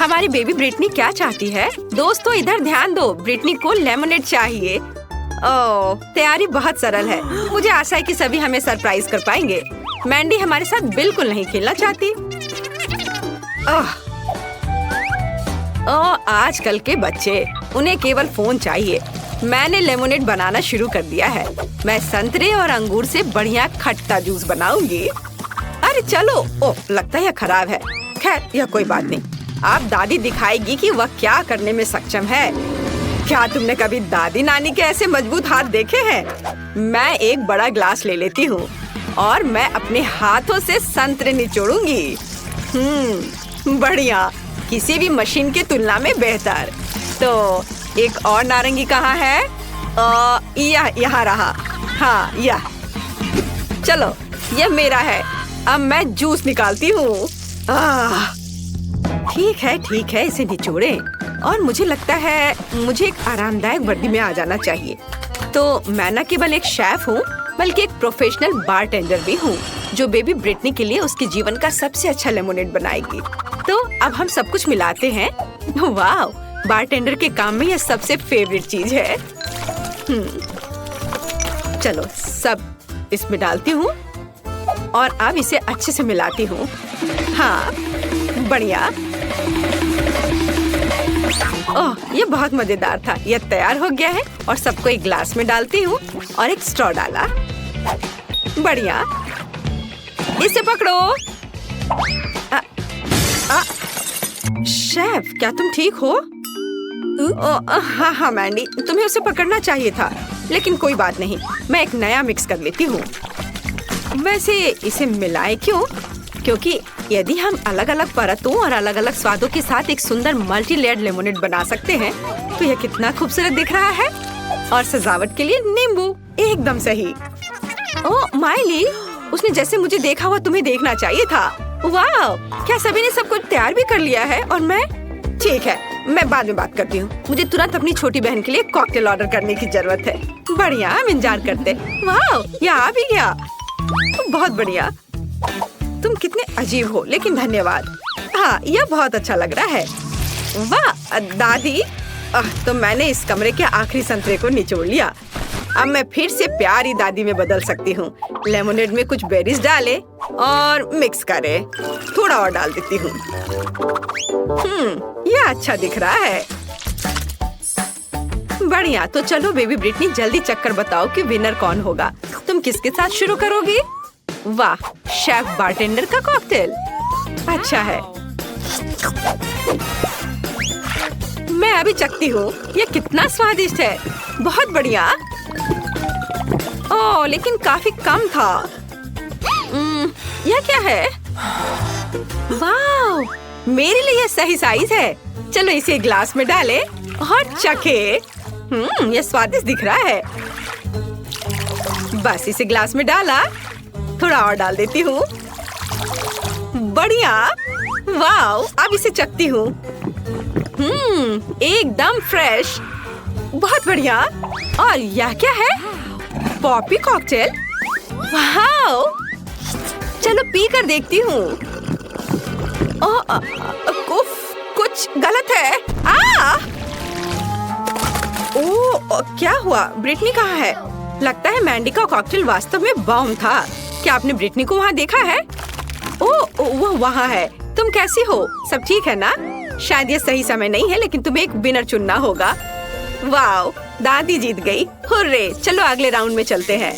हमारी baby Britney क्या चाहती है? दोस्तों इधर ध्यान दो, ब्रिटनी को लेमोनेड चाहिए। ओह, तैयारी बहुत सरल है। मुझे आशा है कि सभी हमें सरप्राइज कर पाएंगे। मैंडी हमारे साथ बिल्कुल नहीं खेलना चाहती। ओह, आजकल के बच्चे, उन्हें केवल फोन चाहिए। मैंने लेमोनेड बनाना शुरू कर दिया है। मैं संतरे और अंगूर से बढ़िया खट्टा जूस बनाऊंगी। अरे चलो, ओह लगता है यह खराब है। खैर यह कोई बात नहीं। अब दादी दिखाएगी कि वह क्या करने में सक्षम है। क्या तुमने कभी दादी नानी के ऐसे मजबूत हाथ देखे हैं? मैं एक बड़ा ग्लास ले लेती हूँ और मैं अपने हाथों से संतरे निचोड़ूंगी। बढ़िया, किसी भी मशीन की तुलना में बेहतर। तो एक और नारंगी कहाँ है? यहाँ रहा। हाँ यह। चलो यह मेरा है। अब मैं जूस निकालती हूँ। ठीक है, इसे निचोड़ें। और मुझे लगता है मुझे एक आरामदायक वर्दी में आ जाना चाहिए। तो मैं न केवल एक शेफ हूँ बल्कि एक प्रोफेशनल बारटेंडर भी हूँ जो बेबी ब्रिटनी के लिए उसके जीवन का सबसे अच्छा लेमोनेड बनाएगी। तो अब हम सब कुछ मिलाते हैं। वाह, बारटेंडर के काम में यह सबसे फेवरेट चीज है। चलो सब इसमें डालती हूँ और अब इसे अच्छे से मिलाती हूँ। हाँ बढ़िया। ओह, ये बहुत मजेदार था। यह तैयार हो गया है और सबको एक ग्लास में डालती हूँ और एक स्ट्रॉ डाला। बढ़िया, इसे पकड़ो। शेफ, क्या तुम ठीक हो? हाँ मैंडी, तुम्हें उसे पकड़ना चाहिए था, लेकिन कोई बात नहीं, मैं एक नया मिक्स कर लेती हूँ। वैसे इसे मिलाएं क्यों? क्योंकि यदि हम अलग अलग परतों और अलग अलग स्वादों के साथ एक सुंदर मल्टी लेयर्ड लेमोनेड बना सकते हैं, तो यह कितना खूबसूरत दिख रहा है। और सजावट के लिए नींबू, एकदम सही। ओह माइली, उसने जैसे मुझे देखा हुआ तुम्हें देखना चाहिए था। वाह, क्या सभी ने सब कुछ तैयार भी कर लिया है? और मैं? ठीक है, मैं बाद में बात करती हूँ। मुझे तुरंत अपनी छोटी बहन के लिए कॉकटेल ऑर्डर करने की जरूरत है। बढ़िया, हम इंतजार करते। वाह, यह आ भी गया। बहुत बढ़िया। तुम कितने अजीब हो, लेकिन धन्यवाद। हाँ, यह बहुत अच्छा लग रहा है। वाह दादी, तो मैंने इस कमरे के आखिरी संतरे को निचोड़ लिया। अब मैं फिर से प्यारी दादी में बदल सकती हूँ। लेमोनेड में कुछ बेरीज डाले और मिक्स करे। थोड़ा और डाल देती हूँ। यह अच्छा दिख रहा है। बढ़िया, तो चलो बेबी ब्रिटनी, जल्दी चक्कर बताओ कि विनर कौन होगा। तुम किसके साथ शुरू करोगी? वाह, शेफ बारटेंडर का कॉकटेल। अच्छा है, मैं अभी चखती हूँ। यह कितना स्वादिष्ट है। बहुत बढ़िया। ओह, लेकिन काफी कम था। यह क्या है? वाह, मेरे लिए यह सही साइज है। चलो इसे ग्लास में डालें और चखे। यह स्वादिष्ट दिख रहा है। बस इसे ग्लास में डाला, थोड़ा और डाल देती हूँ। बढ़िया। वाव, अब इसे चखती हूँ। एकदम फ्रेश। बहुत बढ़िया। और यह क्या है? Poppy cocktail. वाव, चलो पी कर देखती हूँ। कुछ गलत है। ओह, क्या हुआ? ब्रिटनी कहाँ है? लगता है मैंडी का कॉकटेल वास्तव में बॉम्ब था। क्या आपने ब्रिटनी को वहाँ देखा है? ओह, वो वहाँ है। तुम कैसी हो? सब ठीक है ना? शायद ये सही समय नहीं है, लेकिन तुम्हें एक विनर चुनना होगा। वाओ, दादी जीत गई। हुर्रे, चलो अगले राउंड में चलते हैं।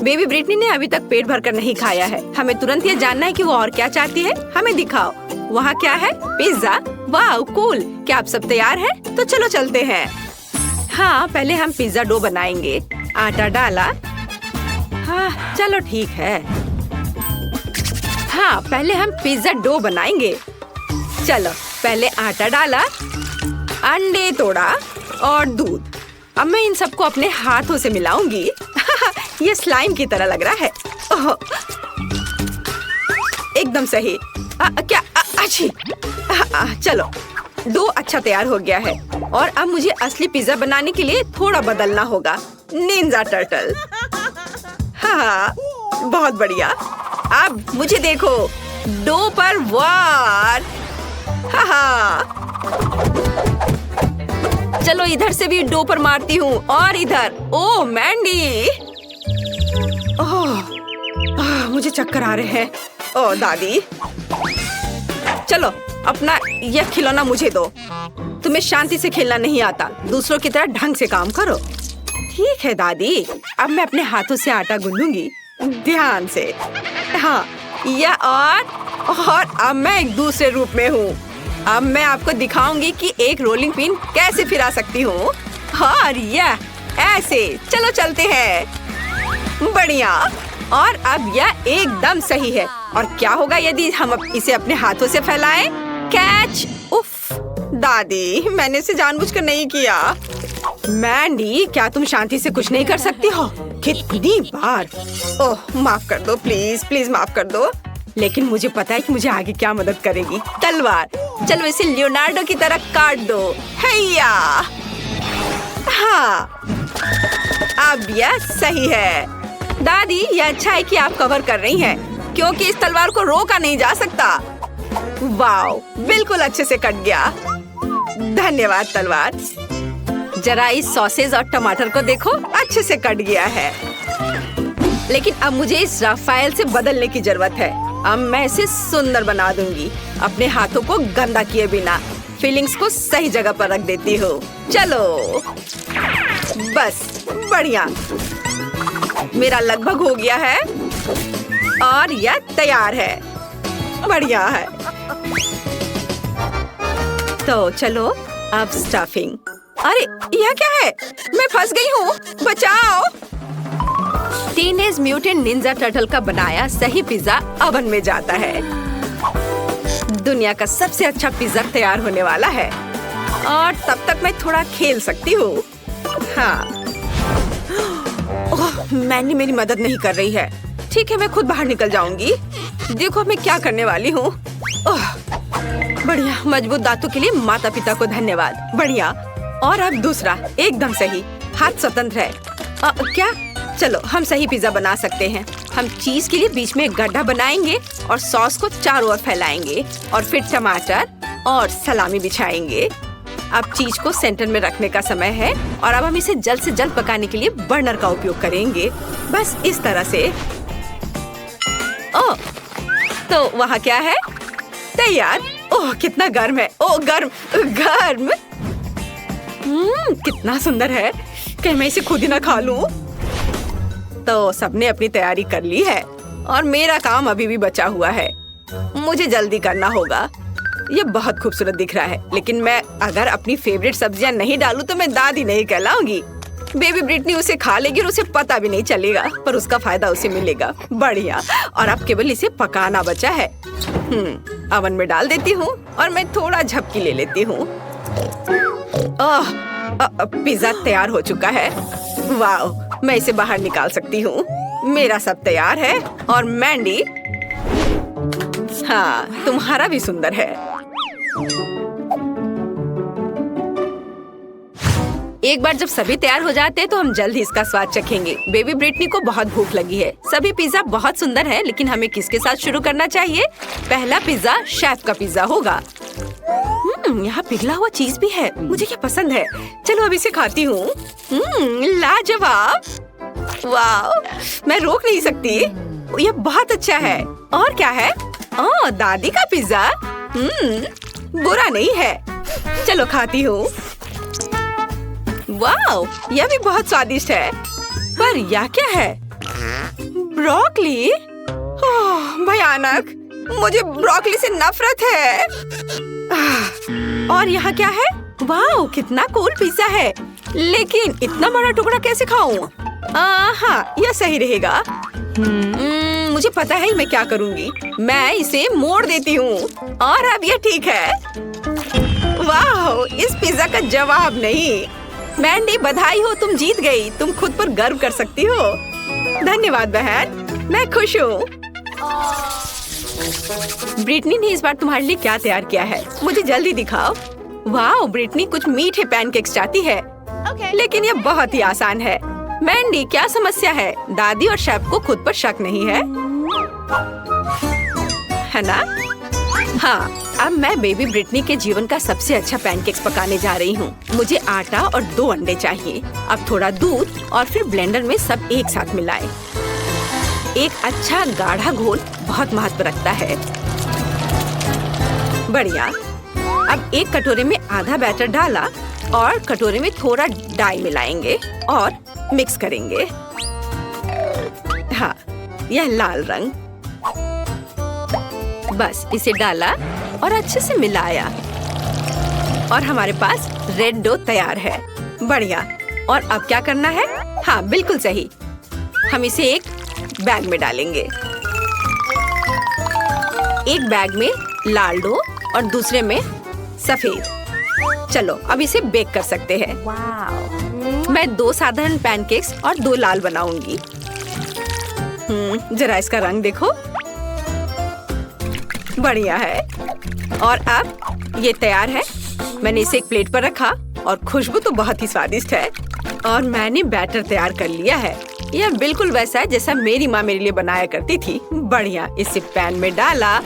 बेबी ब्रिटनी ने अभी तक पेट भरकर नहीं खाया है। हमें तुरंत ये जानना है कि वो और क्या चाहती है। हमें दिखाओ। वहाँ क्या है? पिज्जा। Wow, cool. क्या आप सब तैयार हैं? तो चलो चलते हैं। हाँ, पहले हम पिज्जा डो बनाएंगे। आटा डाला। हाँ चलो ठीक है। हाँ, पहले हम पिज्जा डो बनाएंगे। चलो, पहले आटा डाला, अंडे तोड़ा और दूध। अब मैं इन सबको अपने हाथों से मिलाऊंगी। ये स्लाइम की तरह लग रहा है। एकदम सही। क्या? अच्छी। चलो, डो अच्छा तैयार हो गया है और अब मुझे असली पिज्जा बनाने के लिए थोड़ा बदलना होगा। Ninja turtle. हाँ, बहुत बढ़िया। अब मुझे देखो, डो पर वार। हाँ, चलो इधर से भी डो पर मारती हूँ और इधर। ओह मैंडी, मुझे चक्कर आ रहे हैं। ओह दादी, चलो अपना यह खिलौना मुझे दो। तुम्हें शांति से खेलना नहीं आता, दूसरों की तरह ढंग से काम करो। ठीक है दादी, अब मैं अपने हाथों से आटा गूंदूंगी, ध्यान से। हाँ, यह और अब मैं एक दूसरे रूप में हूँ। अब मैं आपको दिखाऊंगी कि एक रोलिंग पिन कैसे फिरा सकती हूँ। और यह ऐसे। चलो चलते हैं। बढ़िया। और अब यह एकदम सही है। और क्या होगा यदि हम इसे अपने हाथों से फैलाएं? कैच। उफ दादी, मैंने इसे जानबूझकर नहीं किया। मैंडी, क्या तुम शांति से कुछ नहीं कर सकती हो? कितनी बार। ओह माफ कर दो, प्लीज प्लीज माफ कर दो। लेकिन मुझे पता है कि मुझे आगे क्या मदद करेगी। तलवार। चलो इसे लियोनार्डो की तरह काट दो। हैया। हाँ, अब यह सही है। दादी, यह अच्छा है कि आप कवर कर रही हैं, क्योंकि इस तलवार को रोका नहीं जा सकता। वाओ, बिल्कुल अच्छे से कट गया। धन्यवाद तलवार। जरा इस सॉसेज और टमाटर को देखो, अच्छे से कट गया है। लेकिन अब मुझे इस राफेल से बदलने की जरूरत है। अब मैं इसे सुंदर बना दूंगी, अपने हाथों को गंदा किए बिना। फीलिंग्स को सही जगह पर रख देती हूँ। चलो बस, बढ़िया। मेरा लगभग हो गया है और यह तैयार है। बढ़िया है। तो चलो अब स्टफिंग। अरे यह क्या है? मैं फंस गई हूँ, बचाओ। टीनेज म्यूटेंट निंजा टर्टल का बनाया सही पिज्जा ओवन में जाता है। दुनिया का सबसे अच्छा पिज्जा तैयार होने वाला है। और तब तक मैं थोड़ा खेल सकती हूँ। हाँ, ओह, मैंने मेरी मदद नहीं कर रही है। ठीक है, मैं खुद बाहर निकल जाऊंगी। देखो मैं क्या करने वाली हूँ। बढ़िया। मजबूत दांतों के लिए माता पिता को धन्यवाद। बढ़िया। और अब दूसरा, एकदम सही। हाथ स्वतंत्र है। क्या? चलो हम सही पिज्जा बना सकते हैं। हम चीज के लिए बीच में एक गड्ढा बनाएंगे और सॉस को चारों ओर फैलाएंगे और फिर टमाटर और सलामी बिछाएंगे। अब चीज को सेंटर में रखने का समय है और अब हम इसे जल्द से जल्द पकाने के लिए बर्नर का उपयोग करेंगे। बस इस तरह से। ओह, तो वहाँ क्या है? तैयार। ओह कितना गर्म है। ओह गर्म गर्म। कितना सुंदर है। कहीं मैं इसे खुद ही ना खा लूं। तो सबने अपनी तैयारी कर ली है और मेरा काम अभी भी बचा हुआ है। मुझे जल्दी करना होगा। ये बहुत खूबसूरत दिख रहा है, लेकिन मैं अगर अपनी फेवरेट सब्जियां नहीं डालूं तो मैं दादी नहीं कहलाऊंगी। बेबी ब्रिटनी उसे खा लेगी और उसे पता भी नहीं चलेगा, पर उसका फायदा उसे मिलेगा। बढ़िया। और अब केवल इसे पकाना बचा है। ओवन में डाल देती हूँ और मैं थोड़ा झपकी ले लेती हूँ। पिज्जा तैयार हो चुका है। वाह, मैं इसे बाहर निकाल सकती हूँ। मेरा सब तैयार है और मैंडी, हाँ तुम्हारा भी सुंदर है। एक बार जब सभी तैयार हो जाते हैं तो हम जल्द ही इसका स्वाद चखेंगे। बेबी ब्रिटनी को बहुत भूख लगी है। सभी पिज्जा बहुत सुंदर है, लेकिन हमें किसके साथ शुरू करना चाहिए? पहला पिज्जा शेफ का पिज्जा होगा। यहाँ पिघला हुआ चीज भी है, मुझे क्या पसंद है। चलो अब इसे खाती हूँ। लाजवाब। वाह, मैं रोक नहीं सकती। यह बहुत अच्छा है। और क्या है? ओह, दादी का पिज्जा। बुरा नहीं है। चलो खाती हूँ। वाह, यह भी बहुत स्वादिष्ट है। पर यह क्या है? ब्रोकली। ओह, भयानक। मुझे ब्रोकली से नफरत है। और यहाँ क्या है? वाह, कितना कूल पिज्जा है। लेकिन इतना बड़ा टुकड़ा कैसे खाऊं? हाँ, यह सही रहेगा। मुझे पता है मैं क्या करूँगी। मैं इसे मोड़ देती हूँ और अब यह ठीक है। वाह, इस पिज्जा का जवाब नहीं। मैंडी, बधाई हो, तुम जीत गई। तुम खुद पर गर्व कर सकती हो। धन्यवाद बहन, मैं खुश हूँ। ब्रिटनी ने इस बार तुम्हारे लिए क्या तैयार किया है? मुझे जल्दी दिखाओ। वाह, ब्रिटनी कुछ मीठे पैनकेक्स चाहती है। लेकिन यह बहुत ही आसान है। मैंडी, क्या समस्या है? दादी और शेफ को खुद पर शक नहीं है, है ना? हाँ, अब मैं बेबी ब्रिटनी के जीवन का सबसे अच्छा पैनकेक्स पकाने जा रही हूँ। मुझे आटा और 2 अंडे चाहिए। अब थोड़ा दूध और फिर ब्लेंडर में सब एक साथ मिलाएं। एक अच्छा गाढ़ा घोल बहुत महत्व रखता है। बढ़िया। अब एक कटोरे में आधा बैटर डाला और कटोरे में थोड़ा डाई मिलाएंगे और मिक्स करेंगे। हाँ, यह लाल रंग। बस इसे डाला और अच्छे से मिलाया और हमारे पास रेड डो तैयार है। बढ़िया। और अब क्या करना है? हाँ, बिल्कुल सही। हम इसे एक बैग में डालेंगे। एक बैग में लाल डो और दूसरे में सफेद। चलो अब इसे बेक कर सकते हैं। मैं 2 साधारण पैनकेक्स और 2 लाल बनाऊंगी। जरा इसका रंग देखो। बढ़िया है। और अब ये तैयार है। मैंने इसे एक प्लेट पर रखा और खुशबू तो बहुत ही स्वादिष्ट है। और मैंने बैटर तैयार कर लिया है। यह बिल्कुल वैसा है जैसा मेरी माँ मेरे लिए बनाया करती थी। बढ़िया। इसे पैन में डाला।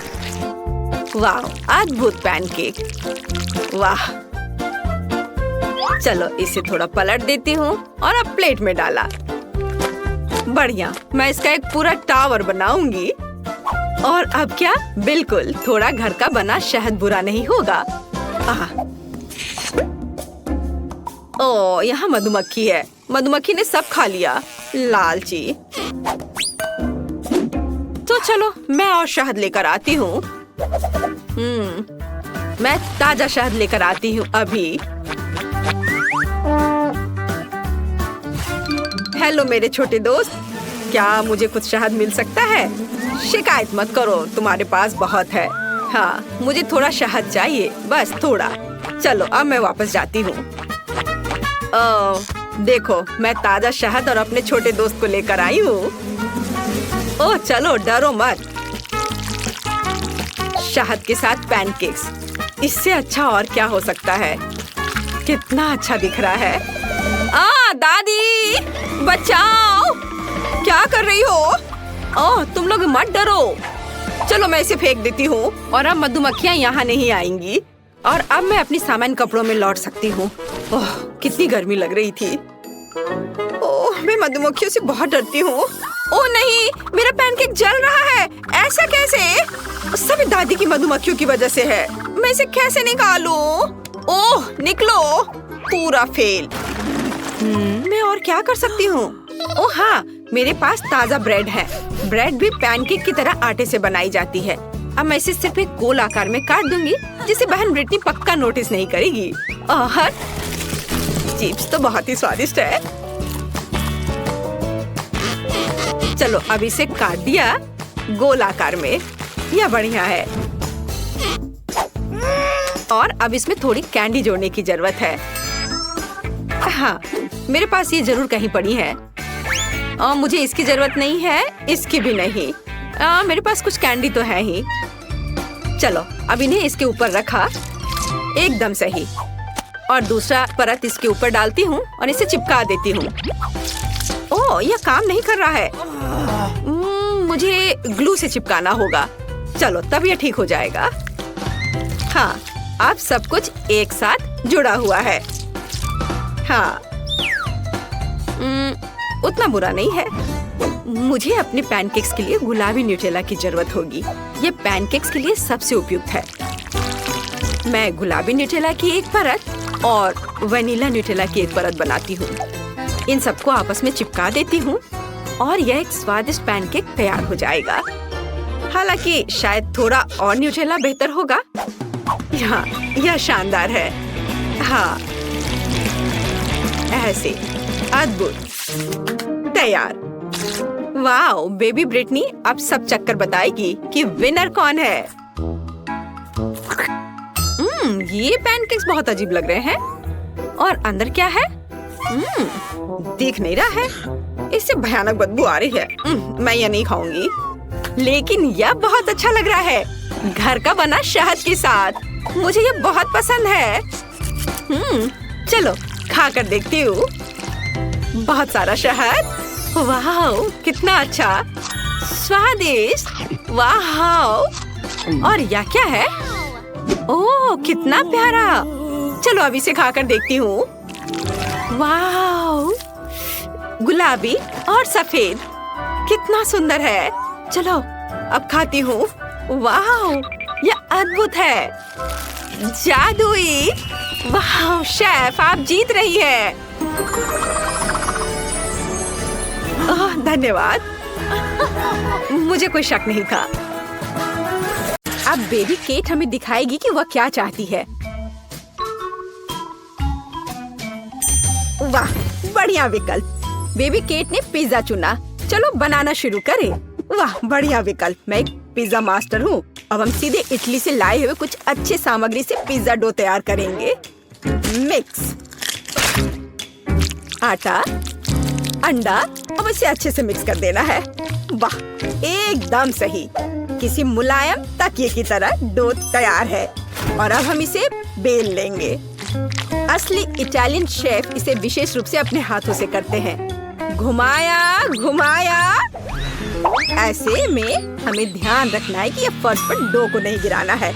वाह, अद्भुत पैनकेक। वाह। चलो इसे थोड़ा पलट देती हूँ और अब प्लेट में डाला। बढ़िया। मैं इसका एक पूरा टावर बनाऊंगी। और अब क्या? बिल्कुल, थोड़ा घर का बना शहद बुरा नहीं होगा। ओह, यहाँ मधुमक्खी है। मधुमक्खी ने सब खा लिया। लालची। तो चलो मैं और शहद लेकर आती हूँ। मैं ताजा शहद लेकर आती हूँ अभी। हेलो मेरे छोटे दोस्त, क्या मुझे कुछ शहद मिल सकता है? शिकायत मत करो, तुम्हारे पास बहुत है। हाँ, मुझे थोड़ा शहद चाहिए, बस थोड़ा। चलो अब मैं वापस जाती हूँ। देखो, मैं ताजा शहद और अपने छोटे दोस्त को लेकर आई हूँ। ओह चलो, डरो मत। शहद के साथ पैनकेक्स, इससे अच्छा और क्या हो सकता है? कितना अच्छा दिख रहा है। दादी बचाओ! क्या कर रही हो? ओह, तुम लोग मत डरो। चलो मैं इसे फेंक देती हूँ और अब मधुमक्खियाँ यहाँ नहीं आएंगी। और अब मैं अपनी सामान्य कपड़ों में लौट सकती हूँ। ओह, कितनी गर्मी लग रही थी। ओह, मैं मधुमक्खियों से बहुत डरती हूँ। ओह नहीं, मेरा पैनकेक जल रहा है। ऐसा कैसे? सभी दादी की मधुमक्खियों की वजह से है। मैं इसे कैसे निकालूं? ओह, निकलो। पूरा फेल। मैं और क्या कर सकती हूँ? ओह हाँ, मेरे पास ताजा ब्रेड है। ब्रेड भी पैनकेक की तरह आटे से बनाई जाती है। अब मैं इसे सिर्फ एक गोल आकार में काट दूंगी, जिसे बहन ब्रिटनी पक्का नोटिस नहीं करेगी। और चिप्स तो बहुत ही स्वादिष्ट है। चलो अब इसे काट दिया गोल आकार में। यह बढ़िया है। और अब इसमें थोड़ी कैंडी जोड़ने की जरूरत है। हाँ, मेरे पास ये जरूर कहीं पड़ी है। मुझे इसकी जरूरत नहीं है, इसकी भी नहीं। मेरे पास कुछ कैंडी तो है ही। चलो अब इन्हें इसके ऊपर रखा। एकदम सही। और दूसरा परत इसके ऊपर डालती हूँ और इसे चिपका देती हूँ। ओह, यह काम नहीं कर रहा है। मुझे ग्लू से चिपकाना होगा। चलो तब यह ठीक हो जाएगा। हाँ, अब सब कुछ एक साथ जुड़ा हुआ है। हाँ, उतना बुरा नहीं है। मुझे अपने पैनकेक्स के लिए गुलाबी न्यूटेला की जरूरत होगी। ये पैनकेक्स के लिए सबसे उपयुक्त है। मैं गुलाबी न्यूटेला की एक परत और वनीला न्यूटेला की एक परत बनाती हूँ। इन सबको आपस में चिपका देती हूँ और यह एक स्वादिष्ट पैनकेक तैयार हो जाएगा। हालांकि शायद थोड़ा और न्यूटेला बेहतर होगा। हाँ, यह शानदार है। हाँ, ऐसे अद्भुत। तैयार। वाओ, बेबी ब्रिटनी अब सब चक्कर बताएगी कि विनर कौन है। ये पैनकेक्स बहुत अजीब लग रहे हैं। और अंदर क्या है? दिख नहीं रहा है। इससे भयानक बदबू आ रही है। मैं ये नहीं खाऊंगी। लेकिन यह बहुत अच्छा लग रहा है। घर का बना शहद के साथ। मुझे ये बहुत पसंद है। चलो खा कर देखती हूँ। बहुत सारा शहद। वाह, कितना अच्छा, स्वादिष्ट। वाह। और यह क्या है? ओह कितना प्यारा। चलो अब इसे खाकर देखती हूँ। वाह, गुलाबी और सफेद, कितना सुंदर है। चलो अब खाती हूँ। वाह, यह अद्भुत है, जादुई। वाह शेफ, आप जीत रही है। धन्यवाद। मुझे कोई शक नहीं था। अब बेबी केट हमें दिखाएगी कि वह क्या चाहती है। वाह, बढ़िया विकल्प। बेबी केट ने पिज्जा चुना। चलो बनाना शुरू करें। वाह, बढ़िया विकल्प। मैं एक पिज्जा मास्टर हूँ। अब हम सीधे इटली से लाए हुए कुछ अच्छे सामग्री से पिज्जा डो तैयार करेंगे। मिक्स आटा, अंडा, अब इसे अच्छे से मिक्स कर देना है। वाह, एकदम सही। किसी मुलायम तकिए की तरह डो तैयार है और अब हम इसे बेल लेंगे। असली इटालियन शेफ इसे विशेष रूप से अपने हाथों से करते हैं। घुमाया घुमाया। ऐसे में हमें ध्यान रखना है कि ये फर्श पर डो को नहीं गिराना है।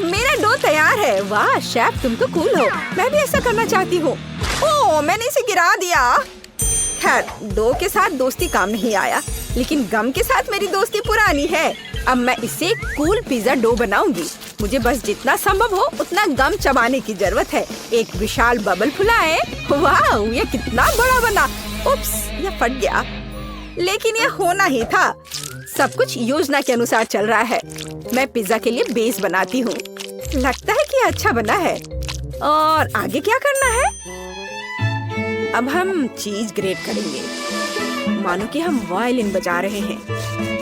मेरा डो तैयार है। वाह शेफ, तुम तो कूल हो। मैं भी ऐसा करना चाहती हूँ। ओह, मैंने इसे गिरा दिया। खैर, डो के साथ दोस्ती काम नहीं आया, लेकिन गम के साथ मेरी दोस्ती पुरानी है। अब मैं इससे कूल पिज्जा डो बनाऊंगी। मुझे बस जितना संभव हो उतना गम चबाने की जरूरत है। एक विशाल बबल फुलाएं। वाह, ये कितना बड़ा बना। उप्स, यह फट गया, लेकिन यह होना ही था। सब कुछ योजना के अनुसार चल रहा है। मैं पिज्जा के लिए बेस बनाती हूँ। लगता है कि अच्छा बना है। और आगे क्या करना है? अब हम चीज ग्रेट करेंगे, मानो कि हम वायलिन बजा रहे हैं।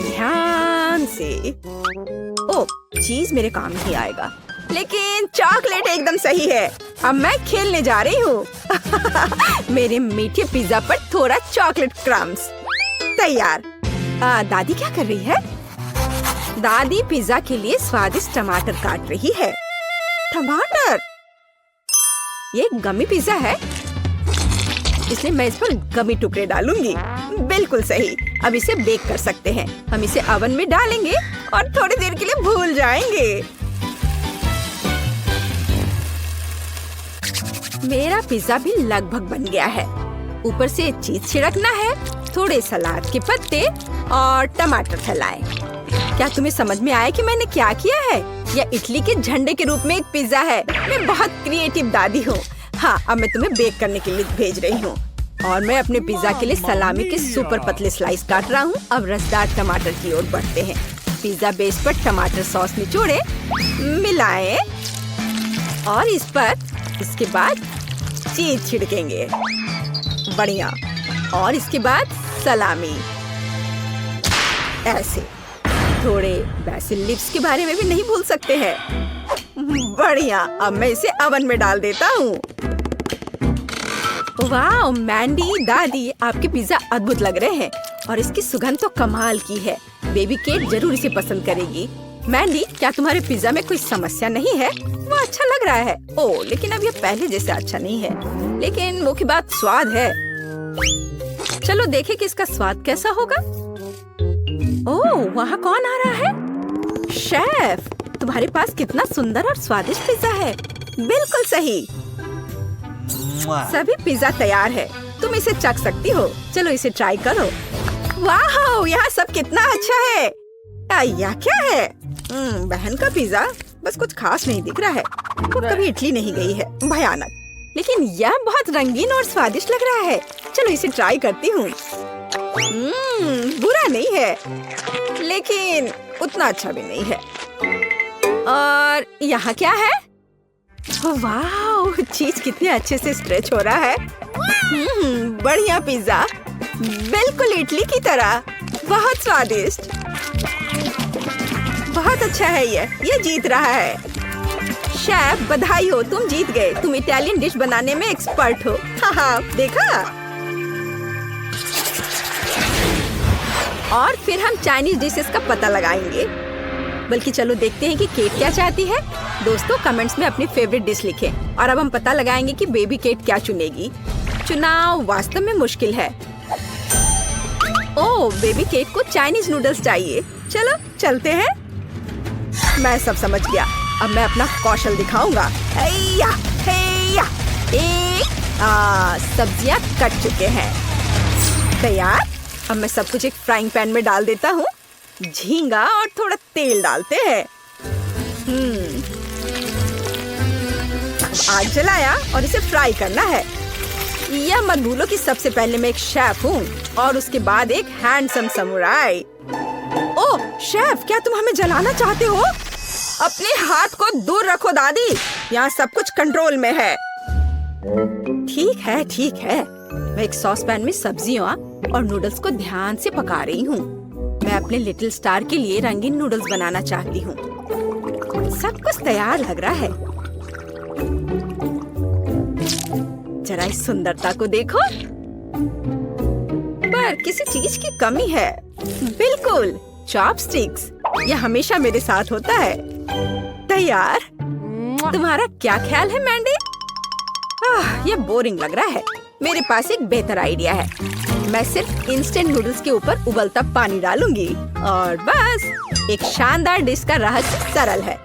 ध्यान से। ओह, चीज मेरे काम नहीं आएगा, लेकिन चॉकलेट एकदम सही है। अब मैं खेलने जा रही हूँ। मेरे मीठे पिज्जा पर थोड़ा चॉकलेट क्रम्स तैयार। दादी क्या कर रही है? दादी पिज्जा के लिए स्वादिष्ट टमाटर काट रही है। टमाटर? ये गमी पिज्जा है, इसलिए मैं इस पर गमी टुकड़े डालूंगी। बिल्कुल सही। अब इसे बेक कर सकते हैं। हम इसे ओवन में डालेंगे और थोड़ी देर के लिए भूल जाएंगे। मेरा पिज्जा भी लगभग बन गया है। ऊपर से चीज छिड़कना है, थोड़े सलाद के पत्ते और टमाटर फैलाएं। क्या तुम्हें समझ में आया कि मैंने क्या किया है? यह इटली के झंडे के रूप में एक पिज्जा है। मैं बहुत क्रिएटिव दादी हूँ। हाँ, अब मैं तुम्हें बेक करने के लिए भेज रही हूँ और मैं अपने पिज्जा के लिए सलामी के सुपर पतले स्लाइस काट रहा हूँ। अब रसदार टमाटर की ओर बढ़ते हैं। पिज्जा बेस पर टमाटर सॉस निचोड़े, मिलाएं और इस पर इसके बाद चीज छिड़केंगे। बढ़िया। और इसके बाद सलामी। ऐसे थोड़े बेसिल लिप्स के बारे में भी नहीं भूल सकते हैं। बढ़िया। अब मैं इसे ओवन में डाल देता हूँ। वाह मैंडी, दादी, आपके पिज्जा अद्भुत लग रहे हैं और इसकी सुगंध तो कमाल की है। बेबी केट जरूर इसे पसंद करेगी। मैंडी, क्या तुम्हारे पिज्जा में कोई समस्या नहीं है? वो अच्छा लग रहा है। ओह, लेकिन अब ये पहले जैसे अच्छा नहीं है। लेकिन मुख्य बात स्वाद है। चलो देखें कि इसका स्वाद कैसा होगा। ओह, वहाँ कौन आ रहा है? शेफ, तुम्हारे पास कितना सुंदर और स्वादिष्ट पिज्जा है। बिल्कुल सही। सभी पिज्जा तैयार है। तुम इसे चख सकती हो। चलो इसे ट्राई करो। वाह, यहाँ सब कितना अच्छा है। यह क्या है? बहन का पिज्जा बस कुछ खास नहीं दिख रहा है। वो कभी इटली नहीं गई है। भयानक। लेकिन यह बहुत रंगीन और स्वादिष्ट लग रहा है। चलो इसे ट्राई करती हूँ। बुरा नहीं है, लेकिन उतना अच्छा भी नहीं है। और यहाँ क्या है? वाह, चीज कितने अच्छे से स्ट्रेच हो रहा है। बढ़िया पिज्जा, बिल्कुल इटली की तरह। बहुत स्वादिष्ट। बहुत अच्छा है। ये जीत रहा है। शेफ, बधाई हो, तुम जीत गए। तुम इटालियन डिश बनाने में एक्सपर्ट हो। हाँ, देखा। और फिर हम चाइनीज डिशेस का पता लगाएंगे। बल्कि चलो देखते हैं कि केट क्या चाहती है। दोस्तों, कमेंट्स में अपनी फेवरेट डिश लिखें और अब हम पता लगाएंगे कि बेबी केट क्या चुनेगी। चुनाव वास्तव में मुश्किल है। ओह, बेबी केट को चाइनीज नूडल्स चाहिए। चलो चलते हैं। मैं सब समझ गया। अब मैं अपना कौशल दिखाऊंगा। हैया, हैया, सब्जियां कट चुके हैं। तैयार। अब मैं सब कुछ एक फ्राइंग पैन में डाल देता हूँ। झींगा और थोड़ा तेल डालते हैं। आग जलाया और इसे फ्राई करना है। यह मत भूलो कि सबसे पहले मैं एक शेफ हूँ और उसके बाद एक हैंडसम समुराई। ओह शेफ, क्या तुम हमें जलाना चाहते हो? अपने हाथ को दूर रखो दादी, यहाँ सब कुछ कंट्रोल में है। ठीक है ठीक है। मैं एक सॉस पैन में सब्जियों और नूडल्स को ध्यान से पका रही हूँ। मैं अपने लिटिल स्टार के लिए रंगीन नूडल्स बनाना चाहती हूँ। सब कुछ तैयार लग रहा है। जरा इस सुंदरता को देखो। पर किसी चीज की कमी है। बिल्कुल, चॉपस्टिक्स। यह हमेशा मेरे साथ होता है। तैयार। तुम्हारा क्या ख्याल है मैंडी? यह बोरिंग लग रहा है। मेरे पास एक बेहतर आइडिया है। मैं सिर्फ इंस्टेंट नूडल्स के ऊपर उबलता पानी डालूंगी और बस। एक शानदार डिश का रहस्य सरल है।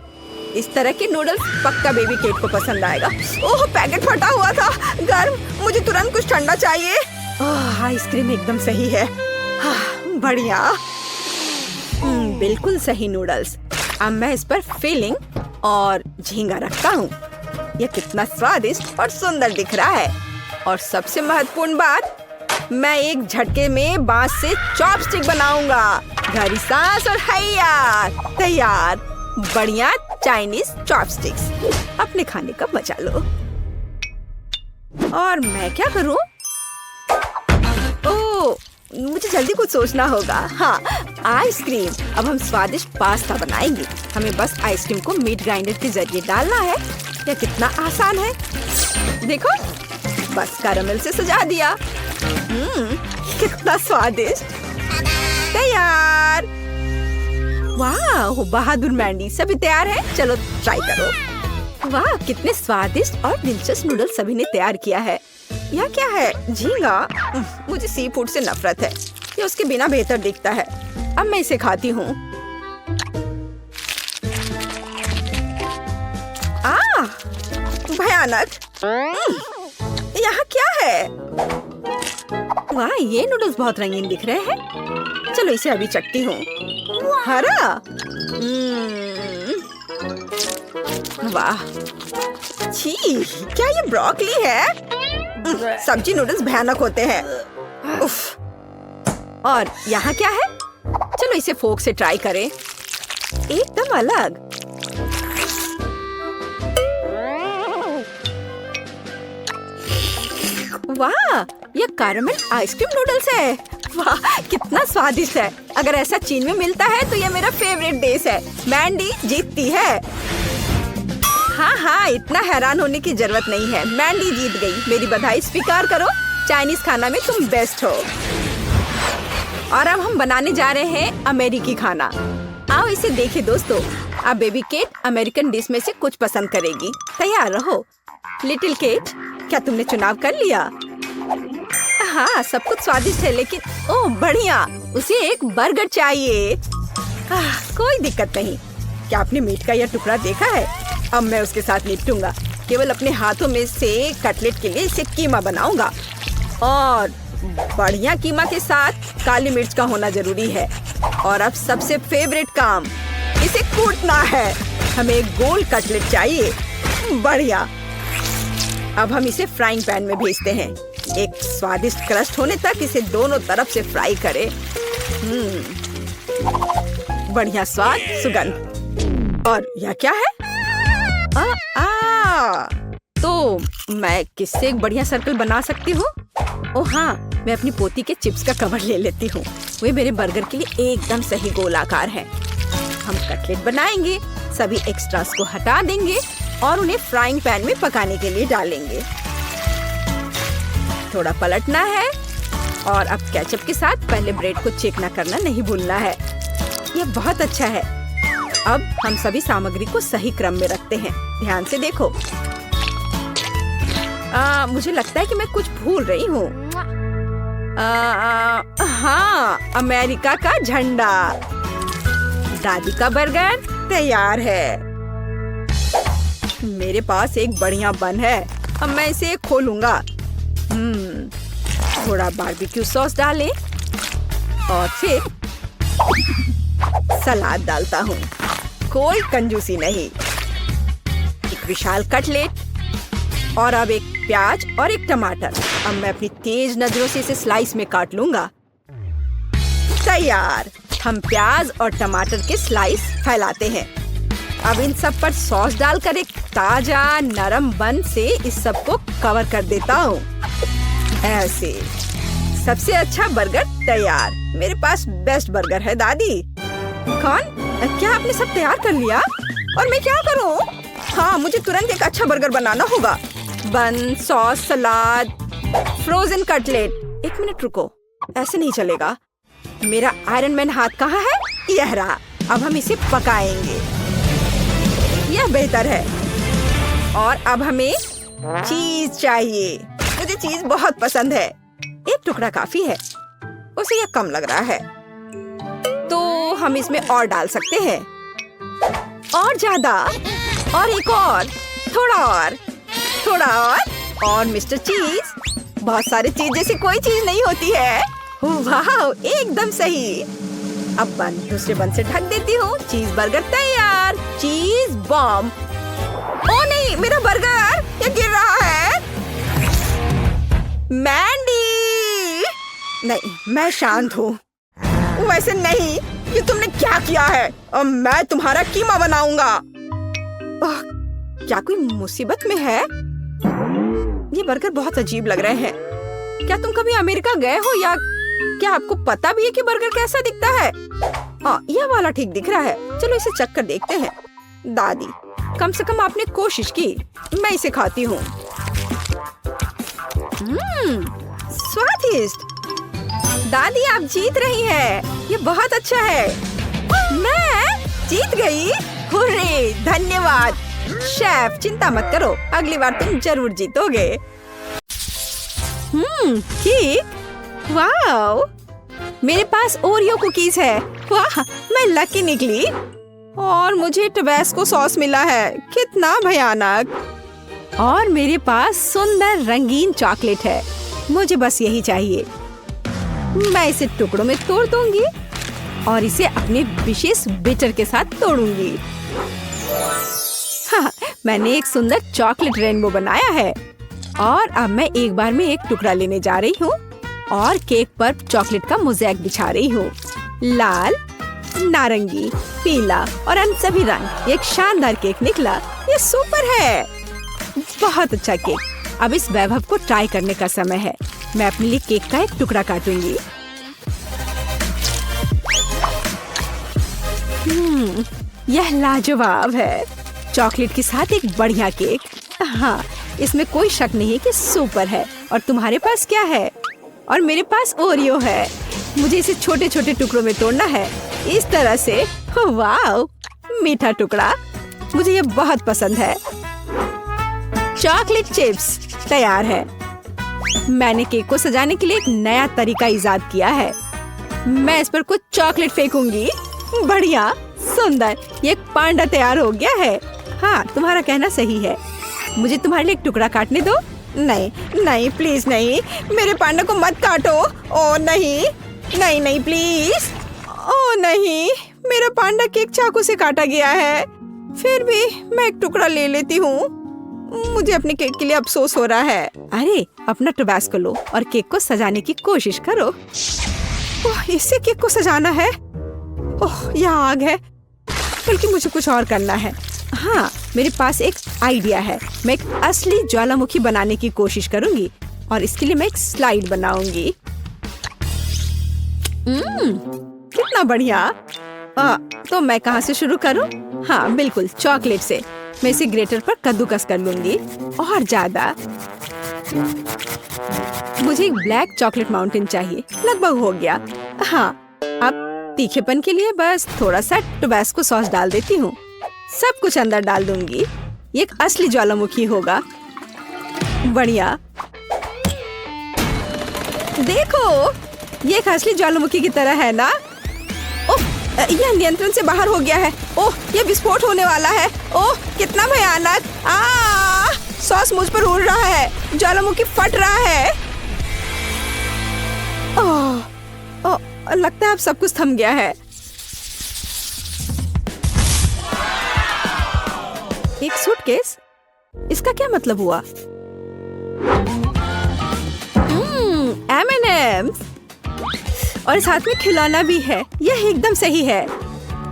इस तरह के नूडल्स पक्का बेबी केट को पसंद आएगा। ओह, पैकेट फटा हुआ था। गर्म। मुझे तुरंत कुछ ठंडा चाहिए। आइसक्रीम एकदम सही है। बढ़िया। बिल्कुल सही नूडल्स। अब मैं इस पर फिलिंग और झींगा रखता हूँ। यह कितना स्वादिष्ट और सुंदर दिख रहा है। और सबसे महत्वपूर्ण बात, मैं एक झटके में बांस से चॉपस्टिक बनाऊंगा। गहरी सांस और हैया, तैयार। बढ़िया चाइनीज चॉपस्टिक्स। अपने खाने का मजा लो। और मैं क्या करूं? ओह, मुझे जल्दी कुछ सोचना होगा। हाँ, आइसक्रीम। अब हम स्वादिष्ट पास्ता बनाएंगे। हमें बस आइसक्रीम को मीट ग्राइंडर के जरिए डालना है। यह कितना आसान है। देखो, बस कैरामेल से सजा दिया। कितना स्वादिष्ट। तैयार। वाह, बहादुर मैंडी। सभी तैयार है? चलो ट्राई करो। वाह, कितने स्वादिष्ट और दिलचस्प नूडल्स सभी ने तैयार किया है। यह क्या है? झींगा। मुझे सी फूड से नफरत है। ये उसके बिना बेहतर दिखता है। अब मैं इसे खाती हूँ। भयानक। यहाँ क्या है? वाह, ये नूडल्स बहुत रंगीन दिख रहे हैं। चलो इसे अभी चखती हूँ। हरा। वाह, छी, क्या ये ब्रोकली है? सब्जी नूडल्स भयानक होते हैं। उफ। और यहाँ क्या है? चलो इसे फोक से ट्राई करें। एकदम अलग। वाह, ये कैरामेल आइसक्रीम नूडल्स है। वाह, कितना स्वादिष्ट है। अगर ऐसा चीन में मिलता है तो ये मेरा फेवरेट डिश है। मैंडी जीतती है। हाँ, इतना हैरान होने की जरूरत नहीं है। मैंडी जीत गई। मेरी बधाई स्वीकार करो। चाइनीज खाना में तुम बेस्ट हो। और अब हम बनाने जा रहे हैं अमेरिकी खाना। आओ इसे देखें दोस्तों। अब बेबी केट अमेरिकन डिश में से कुछ पसंद करेगी। तैयार रहो। लिटिल केट, क्या तुमने चुनाव कर लिया? हाँ, सब कुछ स्वादिष्ट है, लेकिन ओह बढ़िया, उसे एक बर्गर चाहिए। कोई दिक्कत नहीं। क्या आपने मीट का यह टुकड़ा देखा है? अब मैं उसके साथ निपटूंगा। केवल अपने हाथों में से कटलेट के लिए इसे कीमा बनाऊंगा। और बढ़िया कीमा के साथ काली मिर्च का होना जरूरी है। और अब सबसे फेवरेट काम, इसे कूटना है। हमें एक गोल कटलेट चाहिए। बढ़िया। अब हम इसे फ्राइंग पैन में भेजते हैं। एक स्वादिष्ट क्रस्ट होने तक इसे दोनों तरफ से फ्राई करें। बढ़िया स्वाद, सुगंध। और यह क्या है? तो मैं किससे एक बढ़िया सर्कल बना सकती हूँ? ओह हाँ, मैं अपनी पोती के चिप्स का कवर ले लेती हूँ। वे मेरे बर्गर के लिए एकदम सही गोलाकार है। हम कटलेट बनाएंगे, सभी एक्स्ट्रास को हटा देंगे और उन्हें फ्राइंग पैन में पकाने के लिए डालेंगे। थोड़ा पलटना है और अब केचप के साथ पहले ब्रेड को चिकना करना नहीं भूलना है। यह बहुत अच्छा है। अब हम सभी सामग्री को सही क्रम में रखते हैं। ध्यान से देखो। मुझे लगता है कि मैं कुछ भूल रही हूँ। हाँ, अमेरिका का झंडा। दादी का बर्गर तैयार है। मेरे पास एक बढ़िया बन है, अब मैं इसे खोलूंगा। थोड़ा बारबेक्यू सॉस डालें और फिर सलाद डालता हूँ, कोई कंजूसी नहीं। एक विशाल कटलेट और अब एक प्याज और एक टमाटर। अब मैं अपनी तेज नजरों से इसे स्लाइस में काट लूंगा। तैयार। हम प्याज और टमाटर के स्लाइस फैलाते हैं। अब इन सब पर सॉस डालकर एक ताजा नरम बन से इस सब को कवर कर देता हूँ। ऐसे सबसे अच्छा बर्गर तैयार। मेरे पास बेस्ट बर्गर है दादी। कौन? क्या आपने सब तैयार कर लिया? और मैं क्या करूँ? हाँ, मुझे तुरंत एक अच्छा बर्गर बनाना होगा। बन, सॉस, सलाद, फ्रोजन कटलेट। एक मिनट रुको, ऐसे नहीं चलेगा। मेरा आयरन मैन हाथ कहाँ है? यह रहा। अब हम इसे पकाएंगे, यह बेहतर है। और अब हमें चीज चाहिए। मुझे चीज बहुत पसंद है। एक टुकड़ा काफी है, उसे यह कम लग रहा है, तो हम इसमें और डाल सकते हैं। और ज्यादा, और एक और, थोड़ा और, थोड़ा और मिस्टर चीज। बहुत सारे चीज जैसी कोई चीज नहीं होती है। वाह, एकदम सही। अब बन दूसरे बन से ढक देती हूँ। चीज बर्गर तैयार। चीज बॉम्ब। ओ नहीं, मेरा बर्गर ये गिर रहा है। मैंडी! नहीं, मैं शांत हूँ। वैसे नहीं, ये तुमने क्या किया है? अब मैं तुम्हारा कीमा बनाऊंगा। क्या कोई मुसीबत में है? ये बर्गर बहुत अजीब लग रहे हैं। क्या तुम कभी अमेरिका गए हो या क्या आपको पता भी है कि बर्गर कैसा दिखता है? यह वाला ठीक दिख रहा है। चलो इसे चख कर देखते हैं। दादी, कम से कम आपने कोशिश की। मैं इसे खाती हूँ। स्वादिष्ट। दादी, आप जीत रही हैं। ये बहुत अच्छा है। मैं जीत गई। हुर्रे, धन्यवाद शेफ। चिंता मत करो, अगली बार तुम जरूर जीतोगे। केक। वाओ, मेरे पास ओरियो कुकीज है। वाह, मैं लकी निकली। और मुझे टबैस्को सॉस मिला है। कितना भयानक। और मेरे पास सुंदर रंगीन चॉकलेट है। मुझे बस यही चाहिए। मैं इसे टुकड़ों में तोड़ दूंगी और इसे अपने विशेष बिटर के साथ तोड़ूंगी। हाँ, मैंने एक सुंदर चॉकलेट रेनबो बनाया है। और अब मैं एक बार में एक टुकड़ा लेने जा रही हूँ और केक पर चॉकलेट का मोज़ेक बिछा रही हूँ। लाल, नारंगी, पीला और अन्य सभी रंग। एक शानदार केक निकला। ये सुपर है। बहुत अच्छा केक। अब इस वैभव को ट्राई करने का समय है। मैं अपने लिए केक का एक टुकड़ा काटूंगी। यह लाजवाब है। चॉकलेट के साथ एक बढ़िया केक। हाँ, इसमें कोई शक नहीं कि सुपर है। और तुम्हारे पास क्या है? और मेरे पास ओरियो है। मुझे इसे छोटे छोटे टुकड़ों में तोड़ना है, इस तरह से। वाह, मीठा टुकड़ा। मुझे ये बहुत पसंद है। चॉकलेट चिप्स तैयार है। मैंने केक को सजाने के लिए एक नया तरीका इजाद किया है। मैं इस पर कुछ चॉकलेट फेंकूंगी। बढ़िया, सुंदर। ये एक पांडा तैयार हो गया है। हाँ, तुम्हारा कहना सही है। मुझे तुम्हारे लिए एक टुकड़ा काटने दो। नहीं नहीं, प्लीज नहीं, मेरे पांडा को मत काटो। ओ नहीं, नहीं नहीं, प्लीज। ओ नहीं, मेरा पांडा केक चाकू से काटा गया है। फिर भी मैं एक टुकड़ा ले लेती हूँ। मुझे अपने केक के लिए अफसोस हो रहा है। अरे, अपना टबैस्को लो और केक को सजाने की कोशिश करो। ओह, इससे केक को सजाना है। ओह, यह आग है। बल्कि मुझे कुछ और करना है। हाँ, मेरे पास एक आइडिया है। मैं एक असली ज्वालामुखी बनाने की कोशिश करूंगी और इसके लिए मैं एक स्लाइड बनाऊंगी। कितना बढ़िया। तो मैं कहाँ से शुरू करूं? हाँ, बिल्कुल, चॉकलेट से। मैं इसे ग्रेटर पर कद्दूकस कर लूंगी। और ज्यादा। मुझे एक ब्लैक चॉकलेट माउंटेन चाहिए। लगभग हो गया। हाँ, अब तीखेपन के लिए बस थोड़ा सा टबैस्को सॉस डाल देती हूँ। सब कुछ अंदर डाल दूंगी। ये एक असली ज्वालामुखी होगा। बढ़िया। देखो, ये एक असली ज्वालामुखी की तरह है ना? ओह, यह नियंत्रण से बाहर हो गया है। ओह, यह विस्फोट होने वाला है। ओह, कितना भयानक। सॉस मुझ पर उड़ रहा है, ज्वालामुखी फट रहा है। ओह, लगता है अब सब कुछ थम गया है। एक सूटकेस, इसका क्या मतलब हुआ? M&M's और साथ में खिलौना भी है। यह एकदम सही है।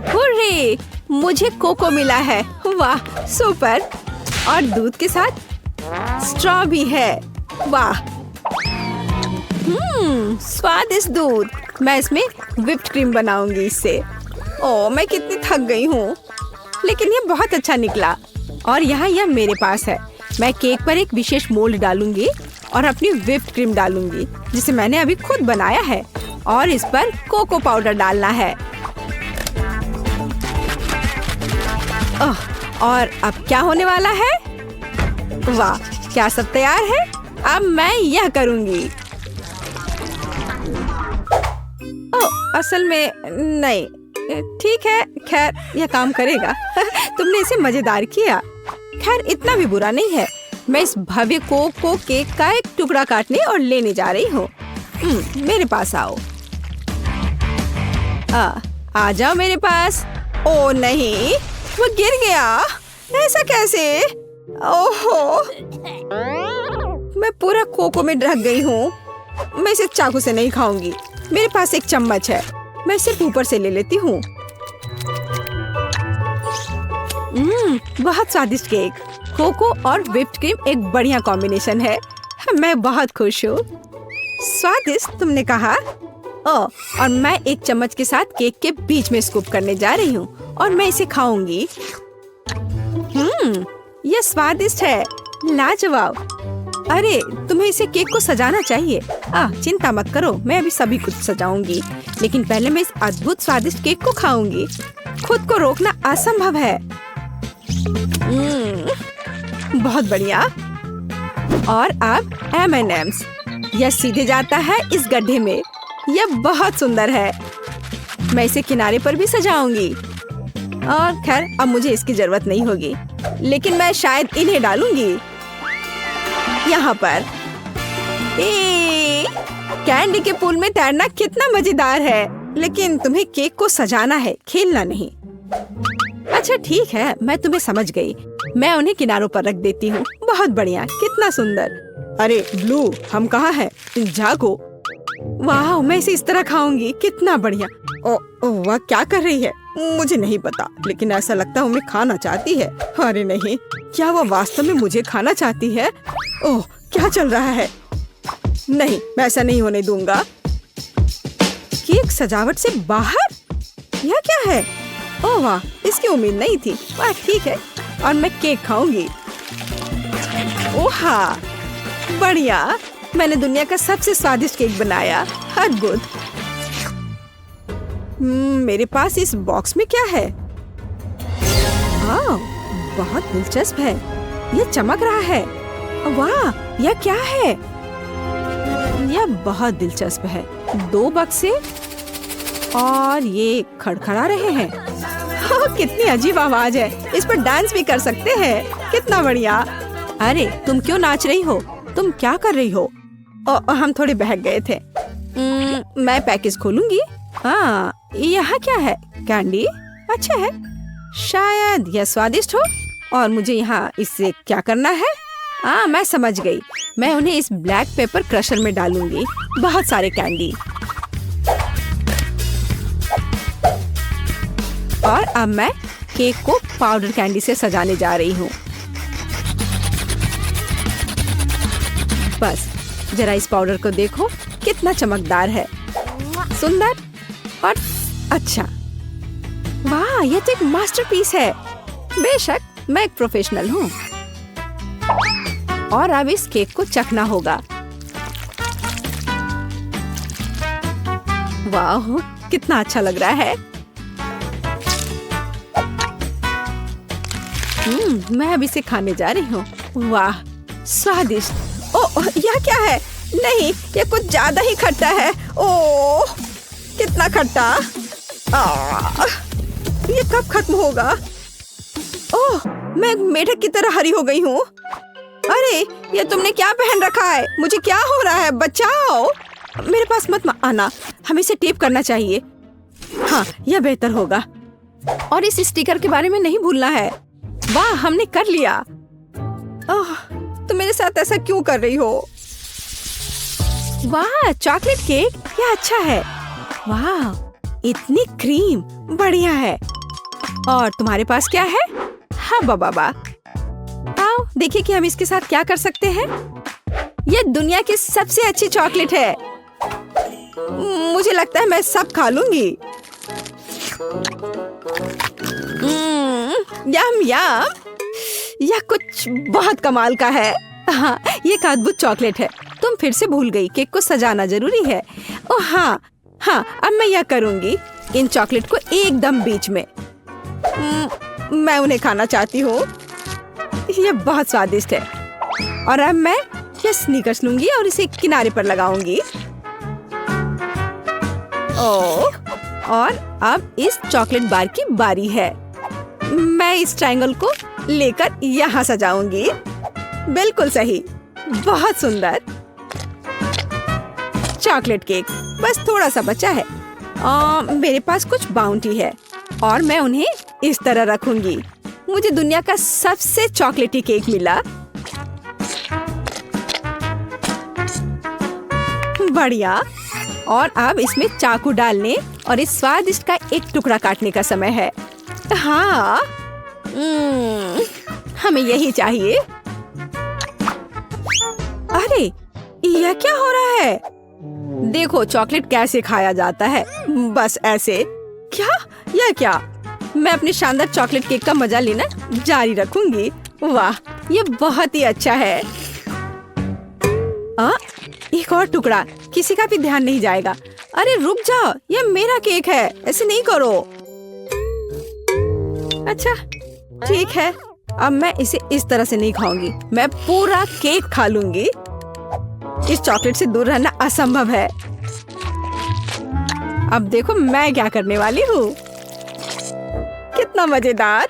हुर्रे, मुझे कोको मिला है। वाह, सुपर। और दूध के साथ स्ट्रॉ भी है। वाह, स्वादिष्ट दूध। मैं इसमें व्हिप्ड क्रीम बनाऊंगी इससे। ओह, मैं कितनी थक गई हूँ, लेकिन ये बहुत अच्छा निकला। और यहाँ यह मेरे पास है। मैं केक पर एक विशेष मोल्ड डालूंगी और अपनी व्हिप्ड क्रीम डालूंगी, जिसे मैंने अभी खुद बनाया है। और इस पर कोको पाउडर डालना है। और अब क्या होने वाला है? वाह, क्या सब तैयार है? अब मैं यह करूंगी। ओह, असल में नहीं। ठीक है, खैर यह काम करेगा। तुमने इसे मजेदार किया। खैर, इतना भी बुरा नहीं है। मैं इस भव्य कोको केक का एक टुकड़ा काटने और लेने जा रही हूँ। मेरे पास आओ। आ जाओ मेरे पास। ओ नहीं, वो गिर गया। ऐसा कैसे? ओहो, मैं पूरा कोको में ढक गई हूँ। मैं इसे चाकू से नहीं खाऊंगी। मेरे पास एक चम्मच है, मैं सिर्फ ऊपर से ले लेती हूँ। बहुत स्वादिष्ट केक। कोको और व्हिप्ड क्रीम एक बढ़िया कॉम्बिनेशन है। मैं बहुत खुश हूँ। स्वादिष्ट तुमने कहा? और मैं एक चम्मच के साथ केक के बीच में स्कूप करने जा रही हूँ और मैं इसे खाऊंगी। यह स्वादिष्ट है, लाजवाब। अरे, तुम्हें इसे केक को सजाना चाहिए। चिंता मत करो, मैं अभी सभी कुछ सजाऊंगी। लेकिन पहले मैं इस अद्भुत स्वादिष्ट केक को खाऊंगी। खुद को रोकना असंभव है। बहुत बढ़िया। और अब M&M's। यह सीधे जाता है इस गड्ढे में। यह बहुत सुंदर है। मैं इसे किनारे पर भी सजाऊंगी। और खैर, अब मुझे इसकी जरूरत नहीं होगी, लेकिन मैं शायद इन्हें डालूंगी यहाँ पर। कैंडी के पूल में तैरना कितना मजेदार है। लेकिन तुम्हें केक को सजाना है, खेलना नहीं। अच्छा ठीक है, मैं तुम्हें समझ गई। मैं उन्हें किनारों पर रख देती हूँ। बहुत बढ़िया, कितना सुंदर। अरे ब्लू, हम कहाँ हैं? जागो। वाह, मैं इसे इस तरह खाऊंगी। कितना बढ़िया। वह क्या कर रही है? मुझे नहीं पता, लेकिन ऐसा लगता है उन्हें खाना चाहती है। अरे नहीं, क्या वह वास्तव में मुझे खाना चाहती है? ओह, क्या चल रहा है? नहीं, मैं ऐसा नहीं होने दूंगा। केक सजावट से बाहर? यह क्या है? ओह वाह, इसकी उम्मीद नहीं थी। वाह, ठीक है, और मैं केक खाऊंगी। ओहा, बढ़िया। मैंने दुनिया का सबसे स्वादिष्ट केक बनाया। अद्भुत। मेरे पास इस बॉक्स में क्या है? बहुत दिलचस्प है। यह चमक रहा है। वाह, यह क्या है? यह बहुत दिलचस्प है। 2 बक्से और ये खड़खड़ा रहे हैं। कितनी अजीब आवाज है। इस पर डांस भी कर सकते हैं। कितना बढ़िया। अरे, तुम क्यों नाच रही हो? तुम क्या कर रही हो? हम थोड़े बहक गए थे। मैं पैकेज खोलूंगी। यहाँ क्या है? कैंडी? अच्छा है, शायद यह स्वादिष्ट हो। और मुझे यहाँ इससे क्या करना है? मैं समझ गई। मैं उन्हें इस ब्लैक पेपर क्रशर में डालूंगी। बहुत सारे कैंडी। और अब मैं केक को पाउडर कैंडी से सजाने जा रही हूँ। बस जरा इस पाउडर को देखो, कितना चमकदार है। सुंदर और अच्छा। वाह, यह तो एक मास्टरपीस है। बेशक, मैं एक प्रोफेशनल हूँ। और अब इस केक को चखना होगा। वाह, कितना अच्छा लग रहा है। मैं अब इसे खाने जा रही हूँ। वाह, स्वादिष्ट। ओह, यह क्या है? नहीं, यह कुछ ज्यादा ही खट्टा है। ओह, कितना खट्टा। ये कब खत्म होगा? ओह, मैं मेढक की तरह हरी हो गई हूँ। अरे, ये तुमने क्या पहन रखा है? मुझे क्या हो रहा है? बचाओ! मेरे पास मत आना, हमें इसे टेप करना चाहिए। हाँ, यह बेहतर होगा। और इस स्टिकर के बारे में नहीं भूलना है। वाह, हमने कर लिया। ओह, तुम मेरे साथ ऐसा क्यों कर रही हो? वाह, चॉकलेट केक, क्या अच्छा है। वाह, इतनी क्रीम, बढ़िया है। और तुम्हारे पास क्या है? हाँ बाबा, आओ देखिए कि हम इसके साथ क्या कर सकते हैं। यह दुनिया की सबसे अच्छी चॉकलेट है। मुझे लगता है मैं सब खा लूंगी। यम यम, यह कुछ बहुत कमाल का है। हाँ, ये एक अद्भुत चॉकलेट है। तुम फिर से भूल गई, केक को सजाना जरूरी है। ओह हाँ, अब मैं यह करूंगी, इन चॉकलेट को एकदम बीच में। मैं उन्हें खाना चाहती हूँ। यह बहुत स्वादिष्ट है। और अब मैं यह स्नीकर्स लूंगी और इसे किनारे पर लगाऊंगी। ओह, और अब इस चॉकलेट बार की बारी है। मैं इस ट्रायंगल को लेकर यहाँ सजाऊंगी। बिल्कुल सही, बहुत सुंदर। चॉकलेट केक बस थोड़ा सा बचा है। मेरे पास कुछ बाउंटी है और मैं उन्हें इस तरह रखूंगी। मुझे दुनिया का सबसे चॉकलेटी केक मिला। बढ़िया। और अब इसमें चाकू डालने और इस स्वादिष्ट का एक टुकड़ा काटने का समय है। हाँ, हमें यही चाहिए। अरे, यह क्या हो रहा है? देखो चॉकलेट कैसे खाया जाता है, बस ऐसे। क्या? यह क्या? मैं अपने शानदार चॉकलेट केक का मजा लेना जारी रखूंगी। वाह, ये बहुत ही अच्छा है। एक और टुकड़ा, किसी का भी ध्यान नहीं जाएगा। अरे रुक जाओ, ये मेरा केक है, ऐसे नहीं करो। अच्छा, ठीक है। अब मैं इसे इस तरह से नहीं खाऊंगी, मैं पूरा केक खा लूंगी। इस चॉकलेट से दूर रहना असंभव है। अब देखो मैं क्या करने वाली हूँ। कितना मजेदार।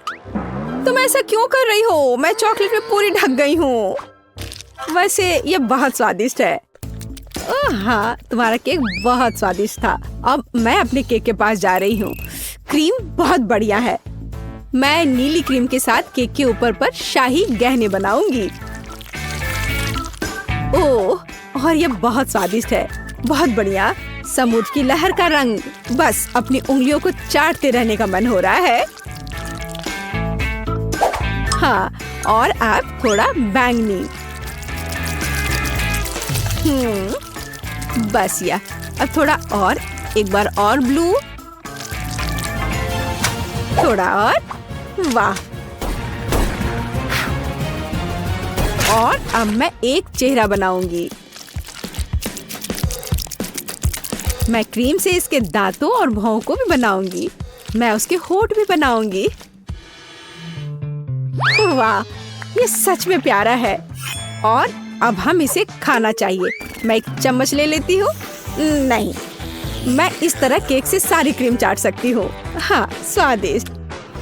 तुम ऐसा क्यों कर रही हो? मैं चॉकलेट में पूरी ढक गई हूँ। वैसे ये बहुत स्वादिष्ट है। हाँ, तुम्हारा केक बहुत स्वादिष्ट था। अब मैं अपने केक के पास जा रही हूँ। क्रीम बहुत बढ़िया है। मैं नीली क्रीम के साथ केक के ऊपर पर शाही गहने बनाऊंगी। ओह, और ये बहुत स्वादिष्ट है। बहुत बढ़िया। समुद्र की लहर का रंग, बस अपनी उंगलियों को चाटते रहने का मन हो रहा है। हाँ, और अब थोड़ा बैंगनी। बस या, अब थोड़ा और, एक बार और ब्लू, थोड़ा और। वाह। और अब मैं एक चेहरा बनाऊंगी। मैं क्रीम से इसके दांतों और भौं को भी बनाऊंगी। मैं उसके होंठ भी बनाऊंगी। वाह, ये सच में प्यारा है। और अब हम इसे खाना चाहिए। मैं एक चम्मच ले लेती हूँ। नहीं, मैं इस तरह केक से सारी क्रीम चाट सकती हूँ। हाँ, स्वादिष्ट।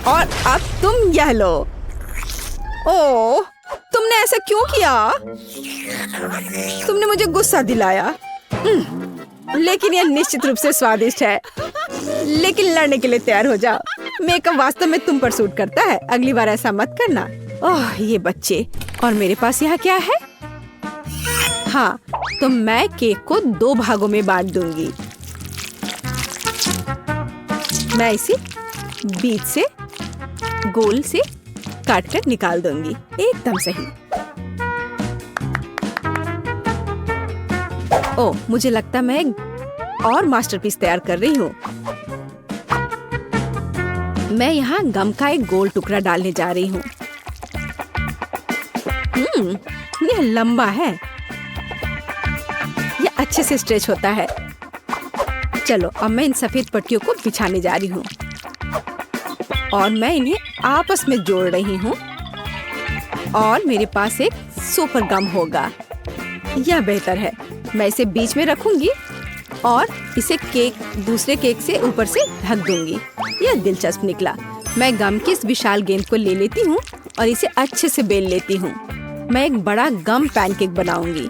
और अब तुम यह लो। ओह, तुमने ऐसा क्यों किया? तुमने मुझे गुस्सा दिलाया। लेकिन यह निश्चित रूप से स्वादिष्ट है। लेकिन लड़ने के लिए तैयार हो जाओ। मेकअप वास्तव में तुम पर सूट करता है। अगली बार ऐसा मत करना। ओह, ये बच्चे। और मेरे पास यहाँ क्या है? हाँ, तो मैं केक को 2 भागों में बांट दूंगी। मैं इसे बीच से गोल से काट कर निकाल दूंगी। एकदम सही। ओह, मुझे लगता मैं एक और मास्टरपीस तैयार कर रही हूँ। मैं यहाँ गम का एक गोल टुकड़ा डालने जा रही हूँ। यह लंबा है। यह अच्छे से स्ट्रेच होता है। चलो, अब मैं इन सफेद पट्टियों को बिछाने जा रही हूँ और मैं इन्हें आपस में जोड़ रही हूँ। और मेरे पास एक सुपर गम होगा। यह बेहतर है। मैं इसे बीच में रखूंगी और इसे केक दूसरे केक से ऊपर से ढक दूंगी। यह दिलचस्प निकला। मैं गम की इस विशाल गेंद को ले लेती हूँ और इसे अच्छे से बेल लेती हूँ। मैं एक बड़ा गम पैनकेक बनाऊंगी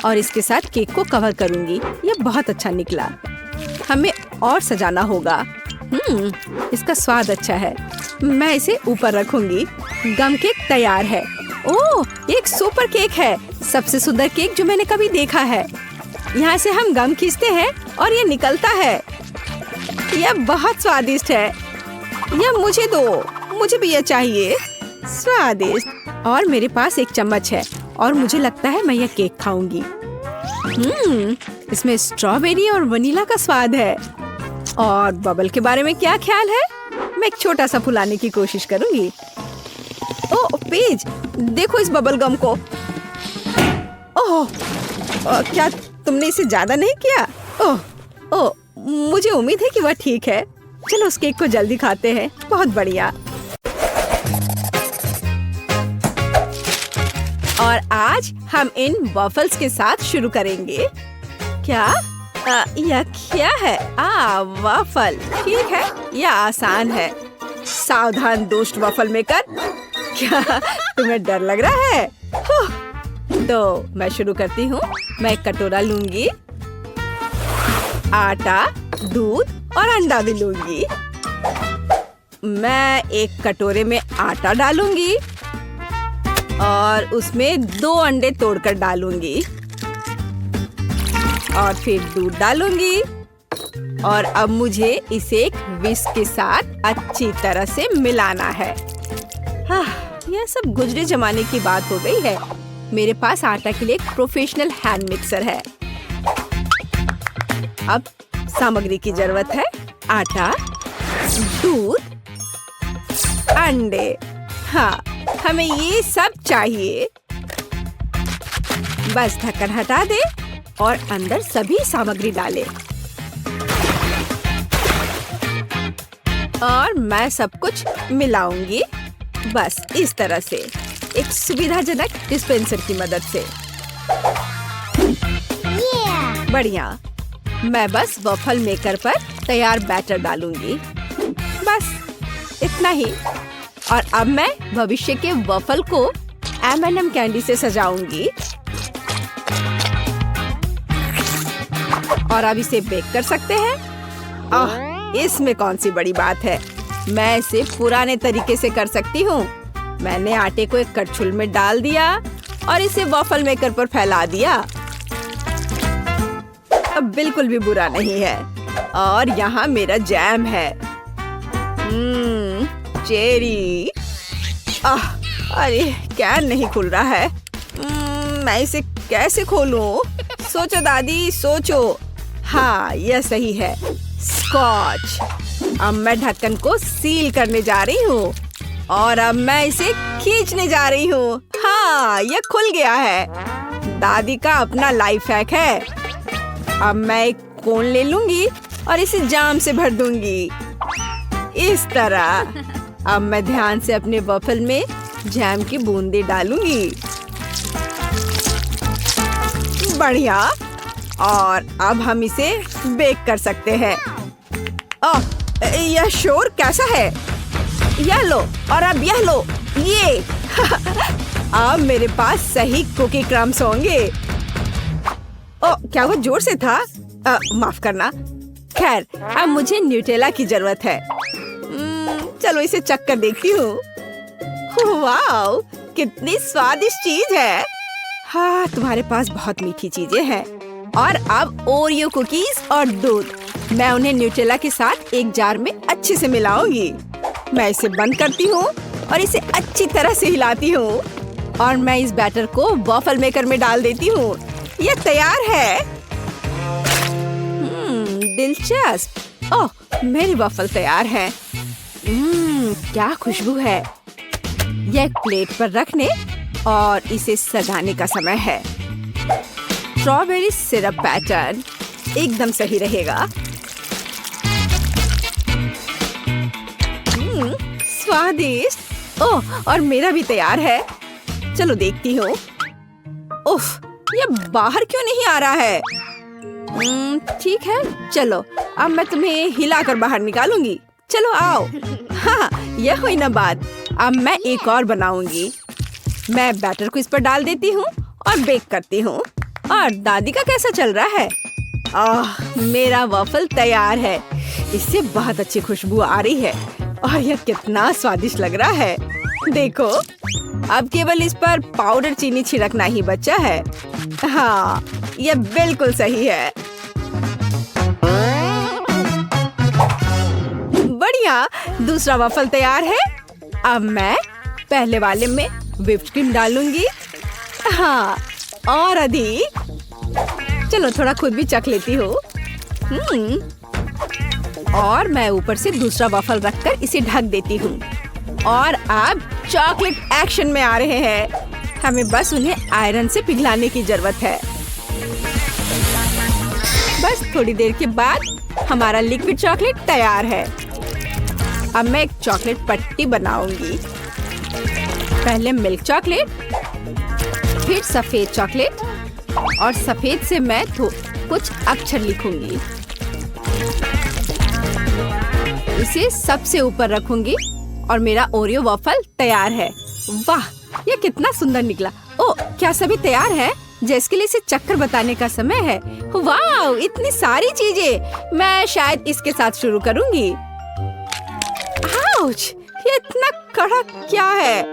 और इसके साथ केक को कवर करूंगी। यह बहुत अच्छा निकला। हमें और सजाना होगा। इसका स्वाद अच्छा है। मैं इसे ऊपर रखूंगी। गम केक तैयार है। ओह, एक सुपर केक है। सबसे सुंदर केक जो मैंने कभी देखा है। यहाँ से हम गम खींचते हैं और ये निकलता है। यह बहुत स्वादिष्ट है। यह मुझे दो, मुझे भी यह चाहिए। स्वादिष्ट। और मेरे पास एक चम्मच है और मुझे लगता है मैं यह केक खाऊंगी। इसमें स्ट्रॉबेरी और वनीला का स्वाद है। और बबल के बारे में क्या ख्याल है? मैं एक छोटा सा फुलाने की कोशिश करूंगी। ओह पेज, देखो इस बबल गम को। ओह, क्या तुमने इसे ज्यादा नहीं किया? ओह, मुझे उम्मीद है कि वह ठीक है। चलो उस केक को जल्दी खाते हैं। बहुत बढ़िया। और आज हम इन वॉफल्स के साथ शुरू करेंगे। क्या यह क्या है? वॉफल। ठीक है, यह आसान है। सावधान दोस्त वॉफल मेकर। क्या तुम्हें डर लग रहा है? तो मैं शुरू करती हूँ। मैं एक कटोरा लूंगी, आटा, दूध और अंडा भी लूंगी। मैं एक कटोरे में आटा डालूंगी और उसमें 2 अंडे तोड़कर डालूंगी और फिर दूध डालूंगी। और अब मुझे इसे एक विस्क के साथ अच्छी तरह से मिलाना है। यह सब गुजरे जमाने की बात हो गई है। मेरे पास आटा के लिए एक प्रोफेशनल हैंड मिक्सर है। अब सामग्री की जरूरत है। आटा, दूध, अंडे। हमें ये सब चाहिए। बस ढक्कन हटा दे और अंदर सभी सामग्री डालें। और मैं सब कुछ मिलाऊंगी। बस इस तरह से, एक सुविधाजनक डिस्पेंसर की मदद से। बढ़िया। मैं बस वॉफल मेकर पर तैयार बैटर डालूंगी। बस इतना ही। और अब मैं भविष्य के वॉफल को M&M कैंडी से सजाऊंगी। और अब इसे बेक कर सकते हैं। इसमें कौन सी बड़ी बात है। मैं इसे पुराने तरीके से कर सकती हूँ। मैंने आटे को एक कड़छुल में डाल दिया और इसे वॉफल मेकर पर फैला दिया। अब बिल्कुल भी बुरा नहीं है। और यहाँ मेरा जैम है। चेरी। अरे कैन नहीं खुल रहा है। मैं इसे कैसे खोलूं? सोचो दादी, सोचो। यह सही है। स्कॉच। अब मैं ढक्कन को सील करने जा रही हूँ और अब मैं इसे खींचने जा रही हूँ। यह खुल गया है। दादी का अपना लाइफ हैक है। अब मैं एक कोन ले लूंगी और इसे जाम से भर दूंगी। इस तरह। अब मैं ध्यान से अपने वॉफल में जैम की बूंदें डालूंगी। बढ़िया। और अब हम इसे बेक कर सकते हैं। यह शोर कैसा है? यह लो और अब यह लो। ये अब मेरे पास सही कुकी क्रम्स होंगे। क्या वो जोर से था? माफ करना। खैर, अब मुझे न्यूटेला की जरूरत है। चलो इसे चख कर देखती हूँ। वाह, कितनी स्वादिष्ट चीज है। तुम्हारे पास बहुत मीठी चीजें हैं। और अब ओरियो कुकीज और दूध। मैं उन्हें न्यूटेला के साथ एक जार में अच्छे से मिलाऊंगी। मैं इसे बंद करती हूँ और इसे अच्छी तरह से हिलाती हूँ। और मैं इस बैटर को वॉफल मेकर में डाल देती हूँ। यह तैयार है। दिलचस्प। मेरी वॉफल तैयार है। क्या खुशबू है। यह एक प्लेट पर रखने और इसे सजाने का समय है। स्ट्रॉबेरी सिरप पैटर्न एकदम सही रहेगा। स्वादिष्ट। और मेरा भी तैयार है। चलो देखती हूँ। उफ, ये बाहर क्यों नहीं आ रहा है? ठीक है, चलो अब मैं तुम्हें हिलाकर बाहर निकालूंगी। चलो आओ। हाँ, यह हुई ना बात। अब मैं एक और बनाऊंगी। मैं बैटर को इस पर डाल देती हूँ और बेक करती हूँ। और दादी का कैसा चल रहा है? मेरा वॉफल तैयार है। इससे बहुत अच्छी खुशबू आ रही है और यह कितना स्वादिष्ट लग रहा है। देखो, अब केवल इस पर पाउडर चीनी छिड़कना ही बचा है। हाँ, यह बिल्कुल सही है। बढ़िया, दूसरा वॉफल तैयार है। अब मैं पहले वाले में व्हिप्ड क्रीम डालूंगी। हाँ, और अधिक। चलो थोड़ा खुद भी चख लेती हूँ। और मैं ऊपर से दूसरा वॉफल रखकर इसे ढक देती हूँ। और अब चॉकलेट एक्शन में आ रहे हैं। हमें बस उन्हें आयरन से पिघलाने की जरूरत है। बस थोड़ी देर के बाद हमारा लिक्विड चॉकलेट तैयार है। अब मैं एक चॉकलेट पट्टी बनाऊंगी। पहले मिल्क चॉकलेट, फिर सफेद चॉकलेट, और सफेद से मैं कुछ अक्षर लिखूंगी। इसे सबसे ऊपर रखूंगी और मेरा ओरियो वॉफल तैयार है। वाह, ये कितना सुंदर निकला। ओ, क्या सभी तैयार है? जिसके लिए इसे चक्कर बताने का समय है। वाह, इतनी सारी चीजें। मैं शायद इसके साथ शुरू करूंगी। आउच, ये इतना कड़क क्या है?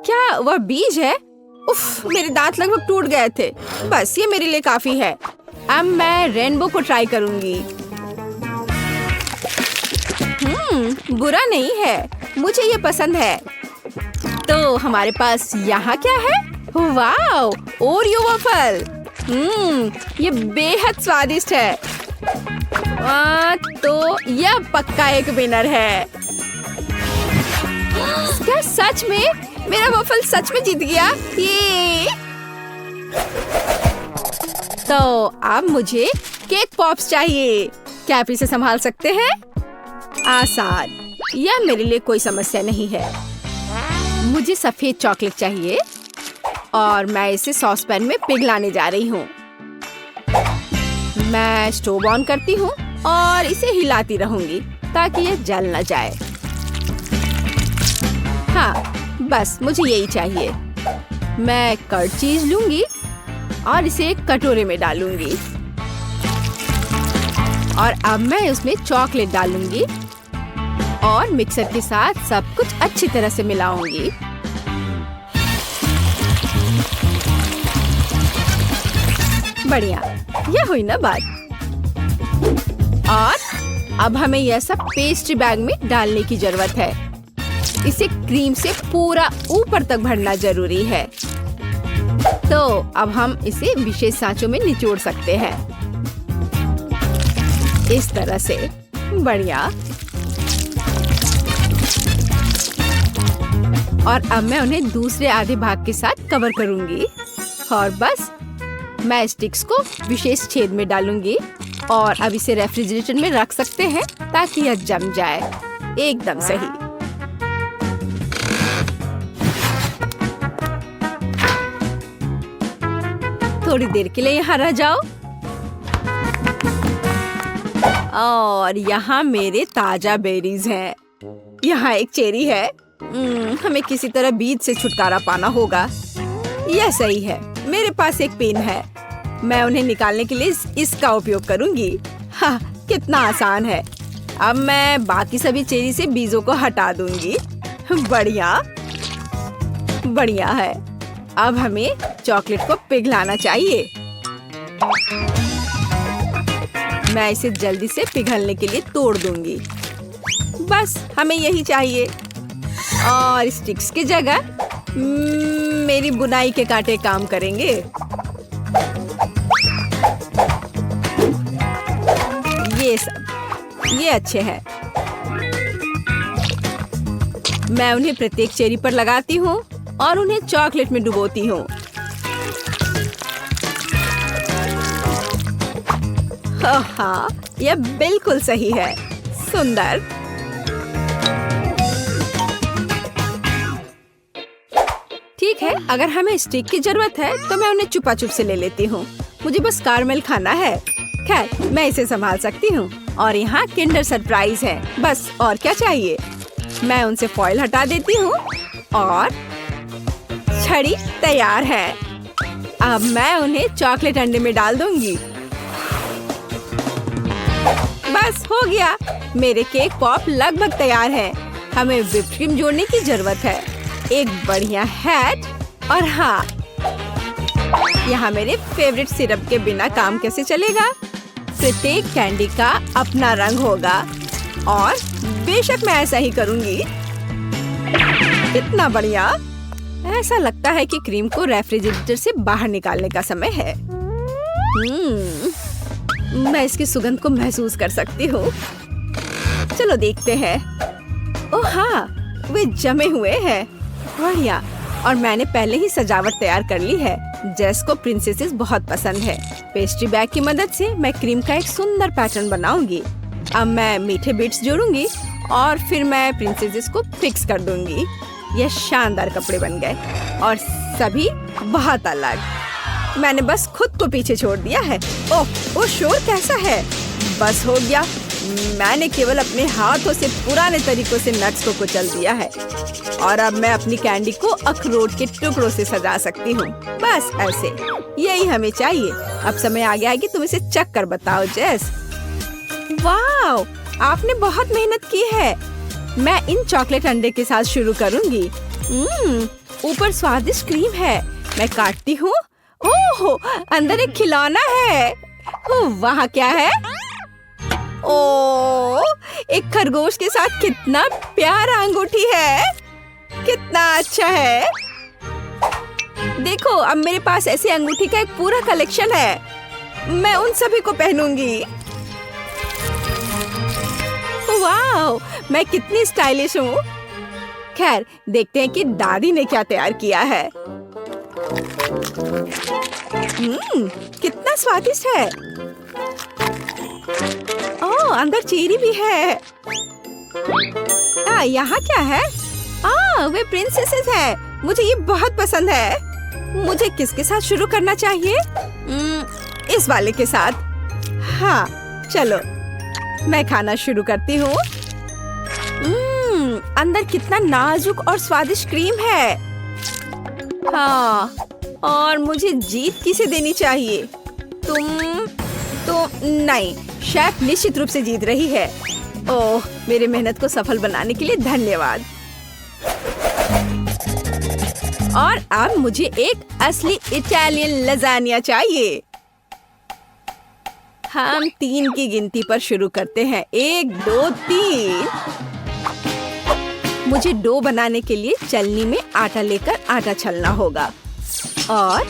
क्या वह बीज है? उफ, मेरे दांत लगभग टूट गए थे। बस ये मेरे लिए काफी है। अब मैं रेनबो को ट्राई करूंगी। बुरा नहीं है, मुझे ये पसंद है। तो हमारे पास यहाँ क्या है? Wow, Oreo waffle. ये बेहद स्वादिष्ट है। तो यह पक्का एक विनर है। क्या सच में? मेरा वॉफल सच में जीत गया। ये तो अब मुझे केक पॉप्स चाहिए। क्या आप इसे संभाल सकते हैं? आसान, यह मेरे लिए कोई समस्या नहीं है। मुझे सफेद चॉकलेट चाहिए और मैं इसे सॉस पैन में पिघलाने जा रही हूँ। मैं स्टोव ऑन करती हूँ और इसे हिलाती रहूंगी ताकि यह जल न जाए। हाँ, बस मुझे यही चाहिए। मैं कर्ड चीज लूंगी और इसे एक कटोरे में डालूंगी। और अब मैं उसमें चॉकलेट डालूंगी और मिक्सर के साथ सब कुछ अच्छी तरह से मिलाऊंगी। बढ़िया, यह हुई ना बात। और अब हमें यह सब पेस्ट्री बैग में डालने की जरूरत है। इसे क्रीम से पूरा ऊपर तक भरना जरूरी है। तो अब हम इसे विशेष सांचों में निचोड़ सकते हैं, इस तरह से। बढ़िया। और अब मैं उन्हें दूसरे आधे भाग के साथ कवर करूंगी। और बस मैं स्टिक्स को विशेष छेद में डालूंगी और अब इसे रेफ्रिजरेटर में रख सकते हैं ताकि यह जम जाए। एकदम सही। थोड़ी देर के लिए यहाँ रह जाओ। और यहाँ मेरे ताजा बेरीज हैं। यहाँ एक चेरी है। हमें किसी तरह बीज से छुटकारा पाना होगा। यह सही है। मेरे पास एक पेन है। मैं उन्हें निकालने के लिए इसका उपयोग करूंगी। हाँ, कितना आसान है। अब मैं बाकी सभी चेरी से बीजों को हटा दूंगी। बढ़िया, बढ़िया है। अब हमें चॉकलेट को पिघलाना चाहिए। मैं इसे जल्दी से पिघलने के लिए तोड़ दूंगी। बस हमें यही चाहिए। और स्टिक्स की जगह मेरी बुनाई के कांटे काम करेंगे। ये अच्छे हैं। मैं उन्हें प्रत्येक चेरी पर लगाती हूँ और उन्हें चॉकलेट में डुबोती हूँ। हाँ, यह बिल्कुल सही है। सुंदर। ठीक है, अगर हमें स्टिक की जरूरत है तो मैं उन्हें छुपा छुप से ले लेती हूँ। मुझे बस कारमेल खाना है। खैर, मैं इसे संभाल सकती हूँ। और यहाँ किंडर सरप्राइज है, बस और क्या चाहिए। मैं उनसे फॉइल हटा देती हूँ और छड़ी तैयार है। अब मैं उन्हें चॉकलेट अंडे में डाल दूंगी। बस हो गया, मेरे केक पॉप लगभग तैयार है। हमें व्हिप्ड क्रीम जोड़ने की जरूरत है, एक बढ़िया हैट, और हाँ, यहाँ मेरे फेवरेट सिरप के बिना काम कैसे चलेगा। प्रत्येक कैंडी का अपना रंग होगा और बेशक मैं ऐसा ही करूंगी। इतना बढ़िया। ऐसा लगता है कि क्रीम को रेफ्रिजरेटर से बाहर निकालने का समय है। मैं इसकी सुगंध को महसूस कर सकती हूँ। चलो देखते हैं। ओह हाँ, वे जमे हुए हैं। बढ़िया। और मैंने पहले ही सजावट तैयार कर ली है। जेस को प्रिंसेसेस बहुत पसंद है। पेस्ट्री बैग की मदद से मैं क्रीम का एक सुंदर पैटर्न बनाऊंगी। अब मैं मीठे बीट्स जोड़ूंगी और फिर मैं प्रिंसेसेस को फिक्स कर दूंगी। यह शानदार कपड़े बन गए और सभी बहुत अलग। मैंने बस खुद को पीछे छोड़ दिया है। ओह, वो शोर कैसा है। बस हो गया। मैंने केवल अपने हाथों से पुराने तरीकों से नट्स को कुचल दिया है और अब मैं अपनी कैंडी को अखरोट के टुकड़ों से सजा सकती हूँ। बस ऐसे, यही हमें चाहिए। अब समय आ गया है कि तुम इसे चख कर बताओ जेस। वाह, आपने बहुत मेहनत की है। मैं इन चॉकलेट अंडे के साथ शुरू करूंगी। ऊपर स्वादिष्ट क्रीम है। मैं काटती हूँ। ओह, अंदर एक खिलौना है। वहाँ क्या है? ओह, एक खरगोश के साथ कितना प्यारा अंगूठी है। कितना अच्छा है। देखो, अब मेरे पास ऐसी अंगूठी का एक पूरा कलेक्शन है। मैं उन सभी को पहनूंगी। वाह, मैं कितनी स्टाइलिश हूँ। खैर, देखते हैं कि दादी ने क्या तैयार किया है। कितना स्वादिष्ट है। ओह, अंदर चेरी भी है। यहाँ क्या है? वे प्रिंसेसेस है। मुझे ये बहुत पसंद है। मुझे किसके साथ शुरू करना चाहिए? इस वाले के साथ। हाँ, चलो मैं खाना शुरू करती हूँ। अंदर कितना नाजुक और स्वादिष्ट क्रीम है। हाँ, और मुझे जीत किसे देनी चाहिए? तुम तो नहीं, शेफ निश्चित रूप से जीत रही है। ओह, मेरे मेहनत को सफल बनाने के लिए धन्यवाद। और अब मुझे एक असली इटालियन लजानिया चाहिए। हम 3 की गिनती पर शुरू करते हैं। 1, 2, 3। मुझे डो बनाने के लिए चलनी में आटा लेकर आटा छलना होगा और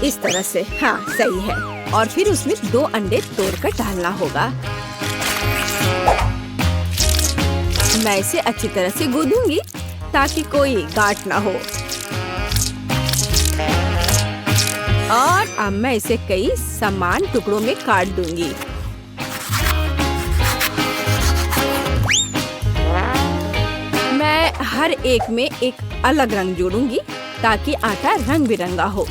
इस तरह से। हाँ, सही है। और फिर उसमें 2 अंडे तोड़कर डालना होगा। मैं इसे अच्छी तरह से गूंदूंगी ताकि कोई गांठ ना हो। और अब मैं इसे कई समान टुकड़ों में काट दूंगी। मैं हर एक में एक अलग रंग जोड़ूंगी ताकि आटा रंग बिरंगा हो।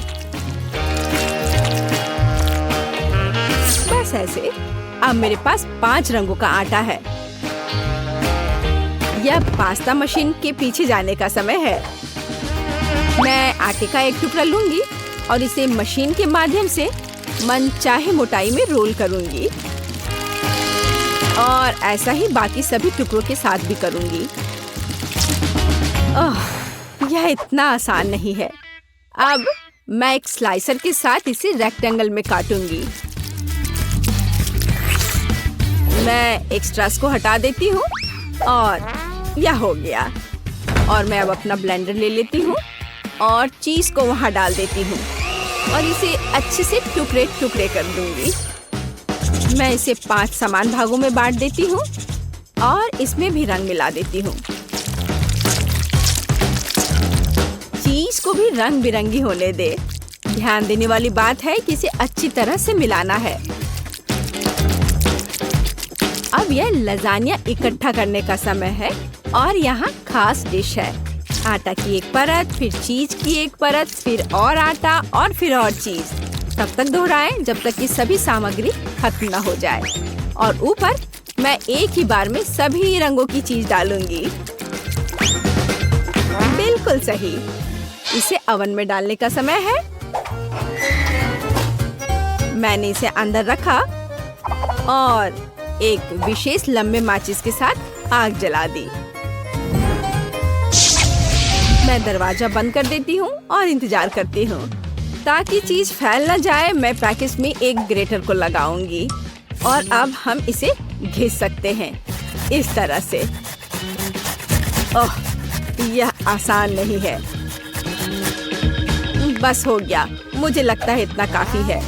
बस ऐसे। अब मेरे पास 5 रंगों का आटा है। यह पास्ता मशीन के पीछे जाने का समय है। मैं आटे का एक टुकड़ा लूंगी और इसे मशीन के माध्यम से मनचाहे मोटाई में रोल करूंगी और ऐसा ही बाकी सभी टुकड़ों के साथ भी करूंगी। यह इतना आसान नहीं है। अब मैं एक स्लाइसर के साथ इसे रेक्टेंगल में काटूंगी। मैं एक्स्ट्रास को हटा देती हूँ और यह हो गया। और मैं अब अपना ब्लेंडर ले लेती हूँ और चीज को वहाँ डाल देती हूँ और इसे अच्छे से टुकड़े टुकड़े कर दूंगी। मैं इसे 5 समान भागों में बांट देती हूँ और इसमें भी रंग मिला देती हूँ। चीज को भी रंग बिरंगी होने दे। ध्यान देने वाली बात है कि इसे अच्छी तरह से मिलाना है। अब यह लजानिया इकट्ठा करने का समय है और यहाँ खास डिश है। आटा की एक परत, फिर चीज की एक परत, फिर और आटा और फिर और चीज। तब तक दोहराएं जब तक कि सभी सामग्री खत्म न हो जाए। और ऊपर मैं एक ही बार में सभी रंगों की चीज डालूंगी। बिल्कुल सही। इसे ओवन में डालने का समय है। मैंने इसे अंदर रखा और एक विशेष लंबे माचिस के साथ आग जला दी। मैं दरवाजा बंद कर देती हूँ और इंतजार करती हूँ ताकि चीज फैल न जाए। मैं पैकेज में एक ग्रेटर को लगाऊंगी और अब हम इसे घिस सकते हैं इस तरह से। ओह, यह आसान नहीं है। बस हो गया, मुझे लगता है इतना काफी है।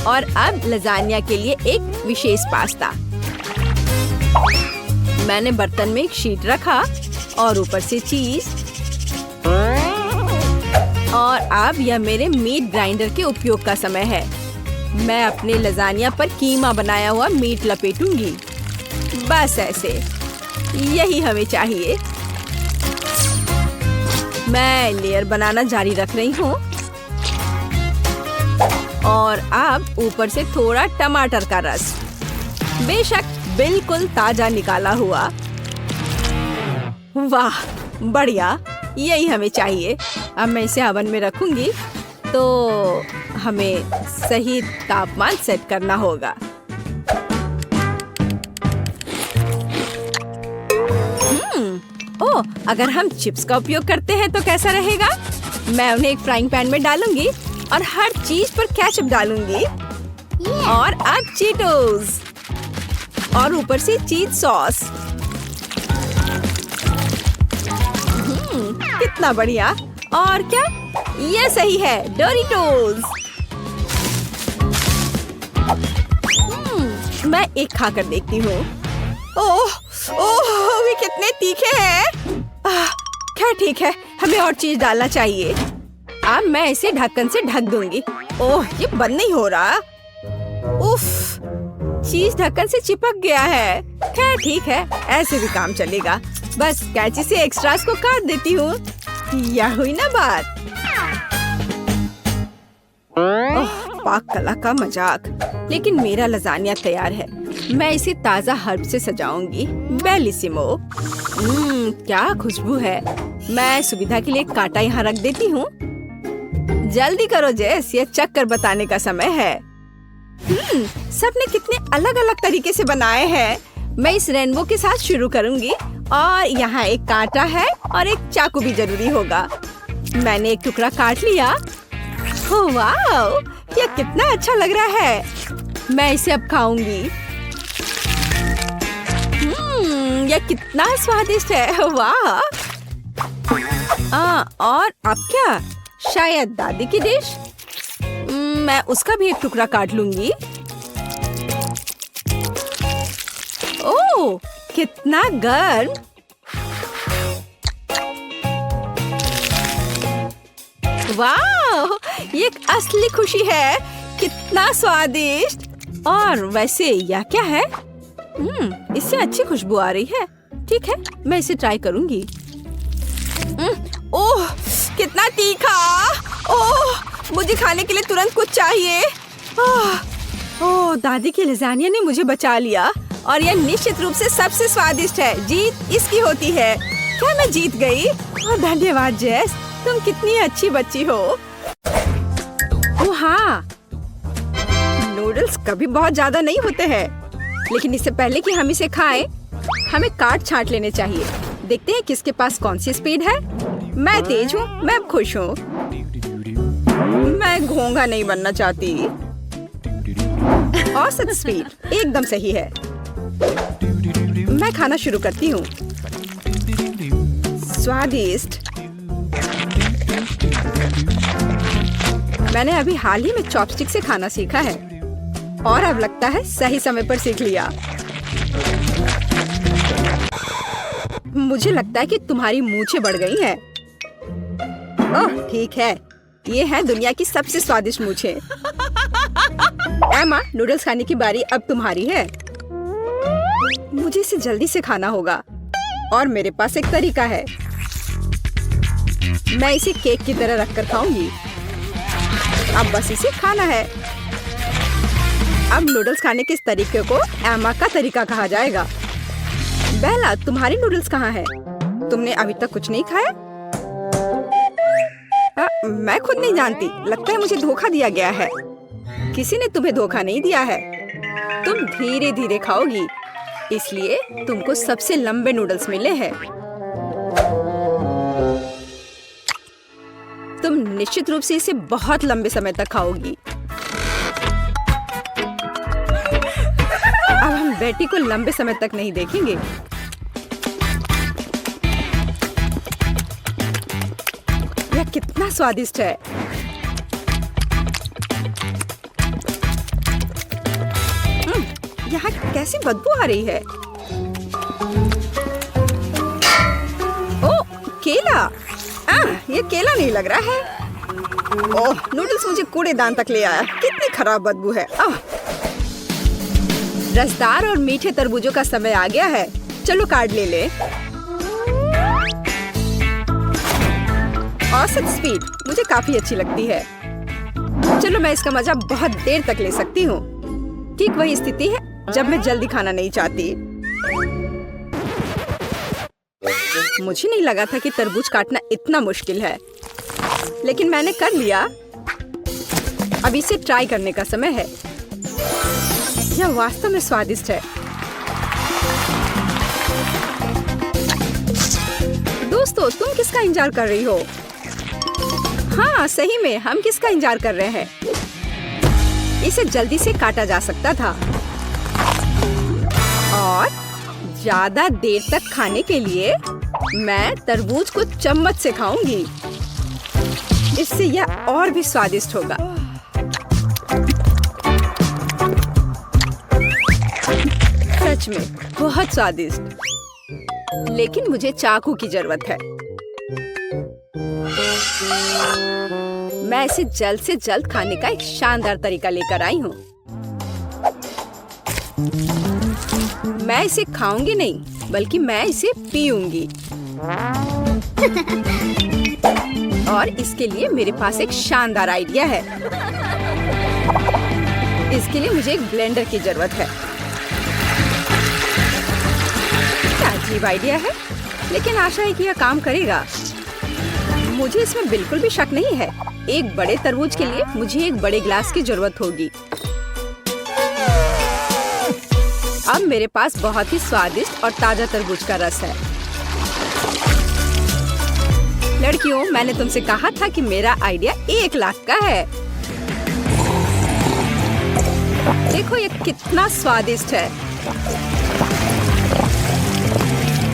और अब लजानिया के लिए एक विशेष पास्ता। मैंने बर्तन में एक शीट रखा और ऊपर से चीज। और अब यह मेरे मीट ग्राइंडर के उपयोग का समय है। मैं अपने लजानिया पर कीमा बनाया हुआ मीट लपेटूंगी। बस ऐसे, यही हमें चाहिए। मैं लेयर बनाना जारी रख रही हूँ और अब ऊपर से थोड़ा टमाटर का रस, बेशक बिल्कुल ताजा निकाला हुआ। वाह, बढ़िया, यही हमें चाहिए। अब मैं इसे ओवन में रखूंगी तो हमें सही तापमान सेट करना होगा। ओह, अगर हम चिप्स का उपयोग करते हैं तो कैसा रहेगा? मैं उन्हें एक फ्राइंग पैन में डालूंगी और हर चीज पर केचप डालूंगी। और अब चीटोस और ऊपर से चीज सॉस। कितना बढ़िया। और क्या, ये सही है, डोरिटोस। मैं एक खाकर देखती हूँ। ओह, ओह, वे कितने तीखे हैं। खैर ठीक है, हमें और चीज डालना चाहिए। अब मैं इसे ढक्कन से ढक दूंगी। ओह, ये बंद नहीं हो रहा। उफ, चीज ढक्कन से चिपक गया है। खैर ठीक है, ऐसे भी काम चलेगा। बस कैंची से एक्स्ट्रास को काट देती हूँ। यह हुई ना बात। ओह, पाक कला का मजाक। लेकिन मेरा लजानिया तैयार है। मैं इसे ताजा हर्ब से सजाऊंगी। बेलिसिमो। क्या खुशबू है। मैं सुविधा के लिए कांटा यहाँ रख देती हूँ। जल्दी करो जेस, ये चक्कर बताने का समय है। सबने कितने अलग अलग तरीके से बनाए हैं। मैं इस रेनबो के साथ शुरू करूंगी और यहाँ एक कांटा है और एक चाकू भी जरूरी होगा। मैंने एक टुकड़ा काट लिया। वाह, ये कितना अच्छा लग रहा है। मैं इसे अब खाऊंगी। यह कितना स्वादिष्ट है। वाह। और अब क्या, शायद दादी की डिश। मैं उसका भी एक टुकड़ा काट लूंगी। ओह, कितना गर्म। वाह, ये एक असली खुशी है। कितना स्वादिष्ट। और वैसे यह क्या है? इससे अच्छी खुशबू आ रही है। ठीक है, मैं इसे ट्राई करूंगी। ओह, कितना तीखा। ओह, मुझे खाने के लिए तुरंत कुछ चाहिए। ओह, दादी की लजानिया ने मुझे बचा लिया और यह निश्चित रूप से सबसे स्वादिष्ट है। जीत इसकी होती है। क्या मैं जीत गई? और धन्यवाद जेस, तुम कितनी अच्छी बच्ची हो। ओह हाँ, नूडल्स कभी बहुत ज्यादा नहीं होते हैं, लेकिन इससे पहले कि हम इसे खाएं, हमें काट छांट लेने चाहिए। देखते हैं किसके पास कौन सी स्पीड है। मैं तेज हूँ, मैं खुश हूँ। मैं घोंघा नहीं बनना चाहती। औसत स्पीड एकदम सही है। मैं खाना शुरू करती हूँ। स्वादिष्ट। मैंने अभी हाल ही में चॉपस्टिक से खाना सीखा है और अब लगता है सही समय पर सीख लिया। मुझे लगता है कि तुम्हारी मूंछें बढ़ गई हैं। ओह ठीक है, ये है दुनिया की सबसे स्वादिष्ट मूंछें। एमा, नूडल्स खाने की बारी अब तुम्हारी है। मुझे इसे जल्दी से खाना होगा और मेरे पास एक तरीका है। मैं इसे केक की तरह रखकर खाऊंगी। अब बस इसे खाना है। अब नूडल्स खाने के इस तरीके को एमा का तरीका कहा जाएगा। बेला, तुम्हारी नूडल्स कहाँ है? तुमने अभी तक कुछ नहीं खाया? मैं खुद नहीं जानती, लगता है मुझे धोखा दिया गया है। किसी ने तुम्हें धोखा नहीं दिया है। तुम धीरे धीरे खाओगी, इसलिए तुमको सबसे लंबे नूडल्स मिले हैं। तुम निश्चित रूप से इसे बहुत लंबे समय तक खाओगी। अब हम बेटी को लंबे समय तक नहीं देखेंगे। यह कितना स्वादिष्ट है। यहाँ कैसी बदबू आ रही है। ओह, केला। ये केला नहीं लग रहा है। ओह, नूडल्स मुझे कूड़ेदान तक ले आया। कितनी खराब बदबू है। रसदार और मीठे तरबूजों का समय आ गया है। चलो कार्ड ले ले। औसत स्पीड मुझे काफी अच्छी लगती है। चलो, मैं इसका मजा बहुत देर तक ले सकती हूँ। ठीक वही स्थिति है जब मैं जल्दी खाना नहीं चाहती। मुझे नहीं लगा था कि तरबूज काटना इतना मुश्किल है, लेकिन मैंने कर लिया। अब इसे ट्राई करने का समय है। यह वास्तव में स्वादिष्ट है। दोस्तों, तुम किसका इंतजार कर रही हो? हाँ, सही में हम किसका इंतजार कर रहे हैं? इसे जल्दी से काटा जा सकता था और ज्यादा देर तक खाने के लिए मैं तरबूज को चम्मच से खाऊंगी। इससे यह और भी स्वादिष्ट होगा। सच में बहुत स्वादिष्ट। लेकिन मुझे चाकू की जरूरत है। मैं इसे जल्द से जल्द खाने का एक शानदार तरीका लेकर आई हूँ। मैं इसे खाऊंगी नहीं, बल्कि मैं इसे पीऊंगी। और इसके लिए मेरे पास एक शानदार आइडिया है। इसके लिए मुझे एक ब्लेंडर की जरूरत है। क्या अजीब आइडिया है, लेकिन आशा है कि यह काम करेगा। मुझे इसमें बिल्कुल भी शक नहीं है। एक बड़े तरबूज के लिए मुझे एक बड़े ग्लास की जरूरत होगी। अब मेरे पास बहुत ही स्वादिष्ट और ताजा तरबूज का रस है। लड़कियों, मैंने तुमसे कहा था कि मेरा आइडिया 1 लाख का है। देखो ये कितना स्वादिष्ट है।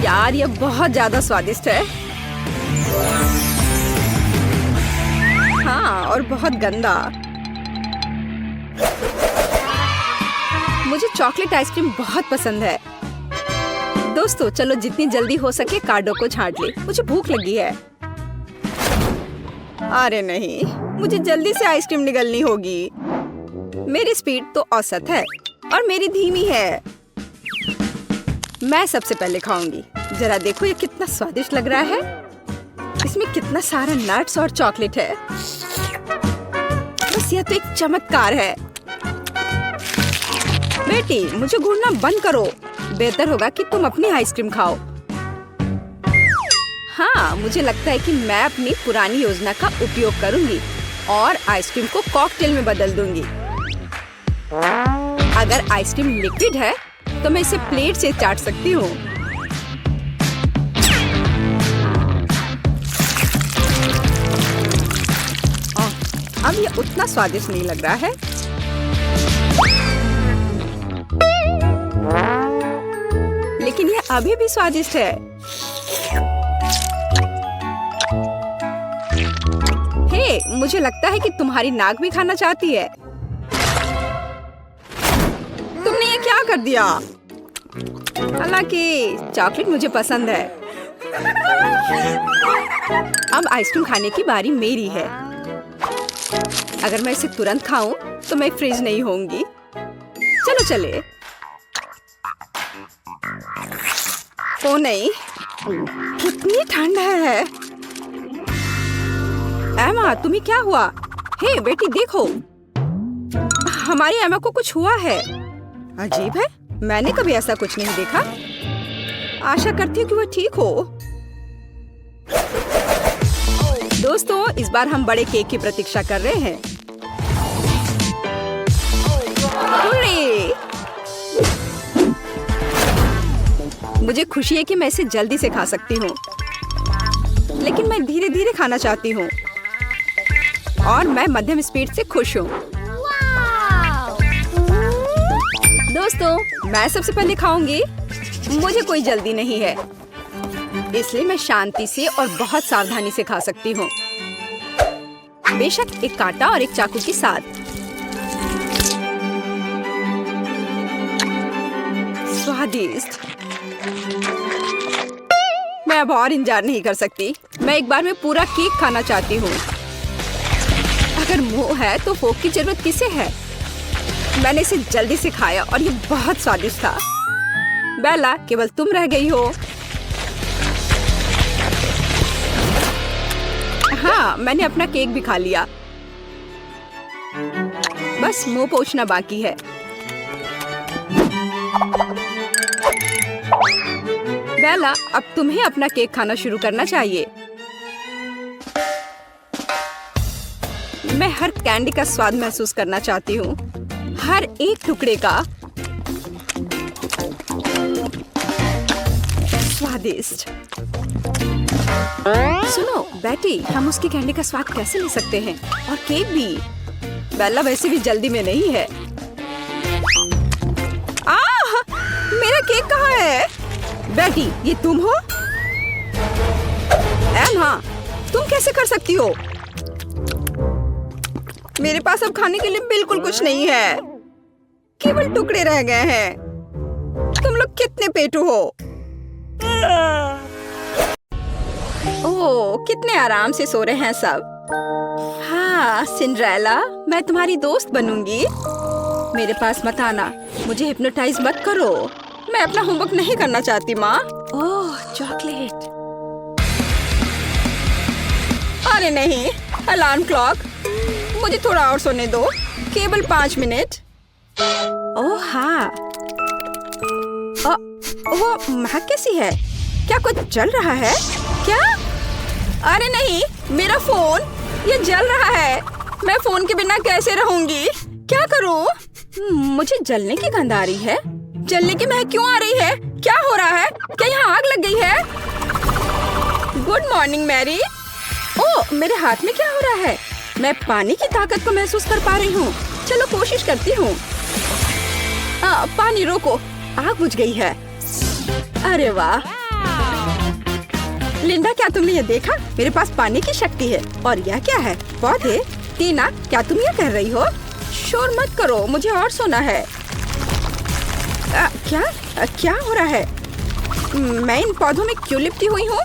यार, ये बहुत ज्यादा स्वादिष्ट है। हाँ, और बहुत गंदा। मुझे चॉकलेट आइसक्रीम बहुत पसंद है। दोस्तों, चलो जितनी जल्दी हो सके कार्डों को छांट ले। मुझे भूख लगी है। अरे नहीं, मुझे जल्दी से आइसक्रीम निगलनी होगी। मेरी स्पीड तो औसत है और मेरी धीमी है। मैं सबसे पहले खाऊंगी। जरा देखो ये कितना स्वादिष्ट लग रहा है। इसमें कितना सारा नट्स और चॉकलेट है। बस यह तो एक चमत्कार है। बेटी, मुझे घूरना बंद करो। बेहतर होगा कि तुम अपनी आइसक्रीम खाओ। हाँ, मुझे लगता है कि मैं अपनी पुरानी योजना का उपयोग करूंगी और आइसक्रीम को कॉकटेल में बदल दूंगी। अगर आइसक्रीम लिक्विड है तो मैं इसे प्लेट से चाट सकती हूँ। अब ये उतना स्वादिष्ट नहीं लग रहा है। लेकिन ये अभी भी स्वादिष्ट है। हे, मुझे लगता है कि तुम्हारी नाक भी खाना चाहती है। तुमने ये क्या कर दिया? हालांकि चॉकलेट मुझे पसंद है। अब आइसक्रीम खाने की बारी मेरी है। अगर मैं इसे तुरंत खाऊं तो मैं फ्रीज नहीं होंगी। चलो चले। ओ नहीं, कितनी ठंड है। एमा, तुम्हें क्या हुआ? हे बेटी देखो, हमारी एमा को कुछ हुआ है। अजीब है, मैंने कभी ऐसा कुछ नहीं देखा। आशा करती हूँ कि वो ठीक हो। दोस्तों, इस बार हम बड़े केक की प्रतीक्षा कर रहे हैं। मुझे खुशी है कि मैं इसे जल्दी से खा सकती हूँ, लेकिन मैं धीरे धीरे खाना चाहती हूँ और मैं मध्यम स्पीड से खुश हूँ। दोस्तों, मैं सबसे पहले खाऊंगी। मुझे कोई जल्दी नहीं है, इसलिए मैं शांति से और बहुत सावधानी से खा सकती हूँ, बेशक एक कांटा और एक चाकू के साथ। स्वादिष्ट। मैं अब और इंतजार नहीं कर सकती। मैं एक बार में पूरा केक खाना चाहती हूँ। अगर मुंह है तो फोक की जरूरत किसे है? मैंने इसे जल्दी से खाया और ये बहुत स्वादिष्ट था। बेला, केवल तुम रह गई हो। हाँ, मैंने अपना केक भी खा लिया। बस मुंह पोंछना बाकी है। बेला, अब तुम्हें अपना केक खाना शुरू करना चाहिए। मैं हर कैंडी का स्वाद महसूस करना चाहती हूँ, हर एक टुकड़े का। स्वादिष्ट। सुनो बेटी, हम उसकी कैंडी का स्वाद कैसे ले सकते हैं? और केक भी। बेला वैसे भी जल्दी में नहीं है। मेरा केक कहाँ है? बेटी, ये तुम हो? एमा, तुम कैसे कर सकती हो? मेरे पास अब खाने के लिए बिल्कुल कुछ नहीं है, केवल टुकड़े रह गए हैं। तुम लोग कितने पेटू हो? ओह, कितने आराम से सो रहे हैं सब। हाँ सिंड्रेला, मैं तुम्हारी दोस्त बनूंगी। मेरे पास मत आना, मुझे हिप्नोटाइज मत करो। मैं अपना होमवर्क नहीं करना चाहती माँ। ओह, चॉकलेट। अरे नहीं, अलार्म क्लॉक। मुझे थोड़ा और सोने दो, केवल 5 मिनट। ओह हाँ। वो महक कैसी है? क्या कुछ जल रहा है क्या? अरे नहीं, मेरा फोन, ये जल रहा है। मैं फोन के बिना कैसे रहूंगी? क्या करूं? मुझे जलने की गंध आ रही है। जलने की महक क्यों आ रही है? क्या हो रहा है? क्या यहाँ आग लग गई है? Good morning Mary. ओह, मेरे हाथ में क्या हो रहा है? मैं पानी की ताकत को महसूस कर पा रही हूँ। चलो कोशिश करती हूँ। पानी रोको, आग बुझ गई है। अरे वाह लिंडा, क्या तुमने ये देखा? मेरे पास पानी की शक्ति है। और यह क्या है? पौधे? टीना, क्या तुम ये कह रही हो? शोर मत करो, मुझे और सोना है। क्या हो रहा है? मैं इन पौधों में क्यों लिपटी हुई हूँ?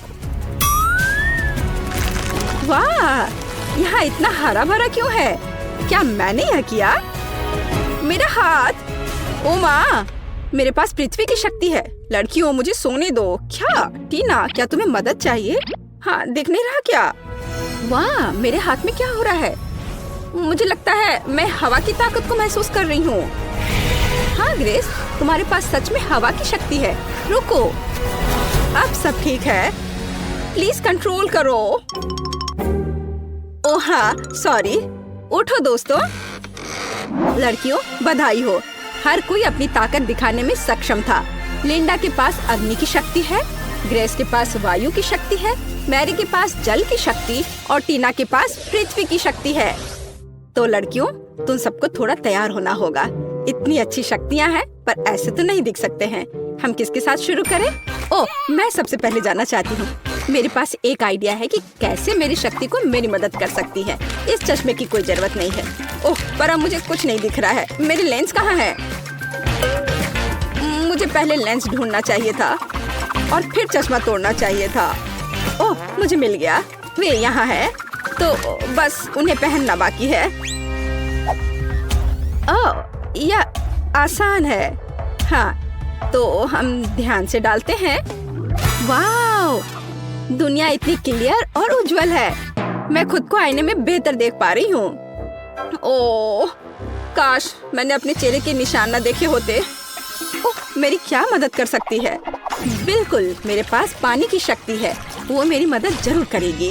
वाह, यहाँ इतना हरा भरा क्यों है? क्या मैंने यह किया? मेरा हाथ। ओ माँ, मेरे पास पृथ्वी की शक्ति है। लड़कियों, मुझे सोने दो। क्या टीना, क्या तुम्हें मदद चाहिए? हाँ, दिख नहीं रहा क्या? वाह, मेरे हाथ में क्या हो रहा है? मुझे लगता है मैं हवा की ताकत को महसूस कर रही हूँ। हाँ ग्रेस, तुम्हारे पास सच में हवा की शक्ति है। रुको, अब सब ठीक है। प्लीज कंट्रोल करो। ओह हाँ, सॉरी। उठो दोस्तों। लड़कियों, बधाई हो। हर कोई अपनी ताकत दिखाने में सक्षम था। लिंडा के पास अग्नि की शक्ति है, ग्रेस के पास वायु की शक्ति है, मैरी के पास जल की शक्ति और टीना के पास पृथ्वी की शक्ति है। तो लड़कियों, तुम सबको थोड़ा तैयार होना होगा। इतनी अच्छी शक्तियाँ हैं, पर ऐसे तो नहीं दिख सकते हैं। हम किसके साथ शुरू करें? ओह, मैं सबसे पहले जाना चाहती हूँ। मेरे पास एक आइडिया है कि कैसे मेरी शक्ति को मेरी मदद कर सकती है। इस चश्मे की कोई जरूरत नहीं है। ओह, पर अब मुझे कुछ नहीं दिख रहा है। मेरी लेंस कहाँ है? मुझे पहले लेंस ढूंढना चाहिए था और फिर चश्मा तोड़ना चाहिए था। ओह, मुझे मिल गया। वे यहाँ है, तो बस उन्हें पहनना बाकी है। ओह, यह आसान है। हाँ, तो हम ध्यान से डालते हैं। वाह, दुनिया इतनी क्लियर और उज्जवल है। मैं खुद को आईने में बेहतर देख पा रही हूँ। ओह, काश मैंने अपने चेहरे के निशान न देखे होते। ओह, मेरी क्या मदद कर सकती है? बिल्कुल, मेरे पास पानी की शक्ति है, वो मेरी मदद जरूर करेगी।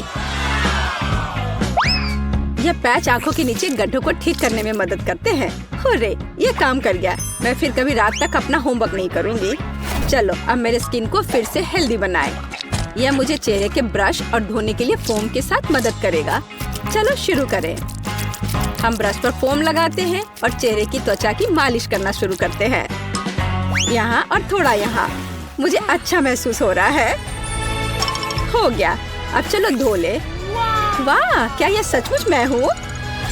यह पैच आंखों के नीचे गड्ढों को ठीक करने में मदद करते हैं। हुर्रे, ये काम कर गया। मैं फिर कभी रात तक अपना होमवर्क नहीं करूंगी। चलो अब मेरे स्किन को फिर से हेल्दी बनाएं। यह मुझे चेहरे के ब्रश और धोने के लिए फोम के साथ मदद करेगा। चलो शुरू करें। हम ब्रश पर फोम लगाते हैं और चेहरे की त्वचा की मालिश करना शुरू करते हैं। यहाँ और थोड़ा यहाँ। मुझे अच्छा महसूस हो रहा है। हो गया, अब चलो धो ले। वाह, क्या यह सचमुच मैं हूँ?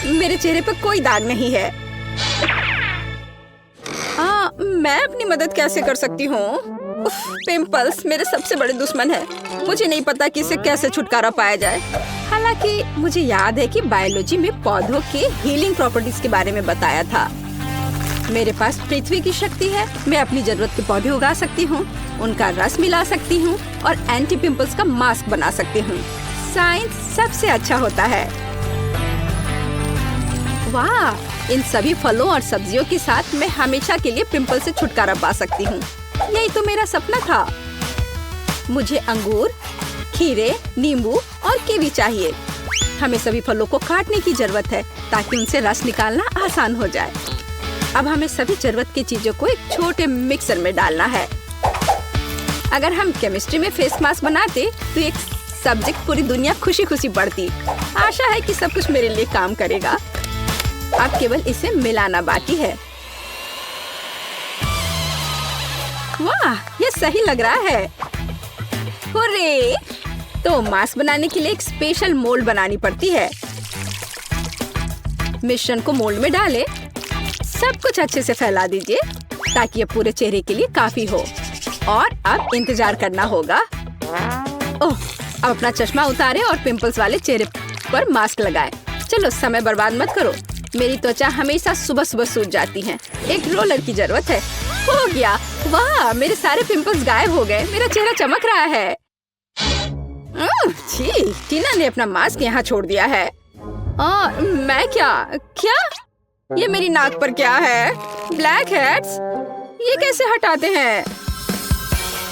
मेरे चेहरे पर कोई दाग नहीं है। मैं अपनी मदद कैसे कर सकती हूँ? पिंपल्स मेरे सबसे बड़े दुश्मन है। मुझे नहीं पता कि इससे कैसे छुटकारा पाया जाए। हालांकि मुझे याद है कि बायोलॉजी में पौधों के हीलिंग प्रॉपर्टीज के बारे में बताया था। मेरे पास पृथ्वी की शक्ति है। मैं अपनी जरूरत के पौधे उगा सकती हूँ, उनका रस मिला सकती हूँ और एंटी पिंपल्स का मास्क बना सकती हूँ। साइंस सबसे अच्छा होता है। वाह, इन सभी फलों और सब्जियों के साथ मैं हमेशा के लिए पिंपल से छुटकारा पा सकती हूँ। यही तो मेरा सपना था। मुझे अंगूर, खीरे, नींबू और कीवी चाहिए। हमें सभी फलों को काटने की जरूरत है ताकि उनसे रस निकालना आसान हो जाए। अब हमें सभी जरूरत की चीजों को एक छोटे मिक्सर में डालना है। अगर हम केमिस्ट्री में फेस मास्क बनाते तो एक सब्जेक्ट पूरी दुनिया खुशी खुशी बढ़ती। आशा है कि सब कुछ मेरे लिए काम करेगा। अब केवल इसे मिलाना बाकी है। वाह, ये सही लग रहा है। हुर्रे! तो मास्क बनाने के लिए एक स्पेशल मोल्ड बनानी पड़ती है। मिश्रण को मोल्ड में डालें। सब कुछ अच्छे से फैला दीजिए ताकि ये पूरे चेहरे के लिए काफी हो। और अब इंतजार करना होगा। ओह, अब अपना चश्मा उतारें और पिंपल्स वाले चेहरे पर मास्क लगाएं। चलो समय बर्बाद मत करो। मेरी त्वचा हमेशा सुबह सुबह सूज जाती है। एक रोलर की जरूरत है। हो गया। वाह, मेरे सारे पिंपल्स गायब हो गए। मेरा चेहरा चमक रहा है। छी, टीना ने अपना मास्क यहाँ छोड़ दिया है। मैं क्या? ये मेरी नाक पर क्या है? Black heads? ये कैसे हटाते हैं?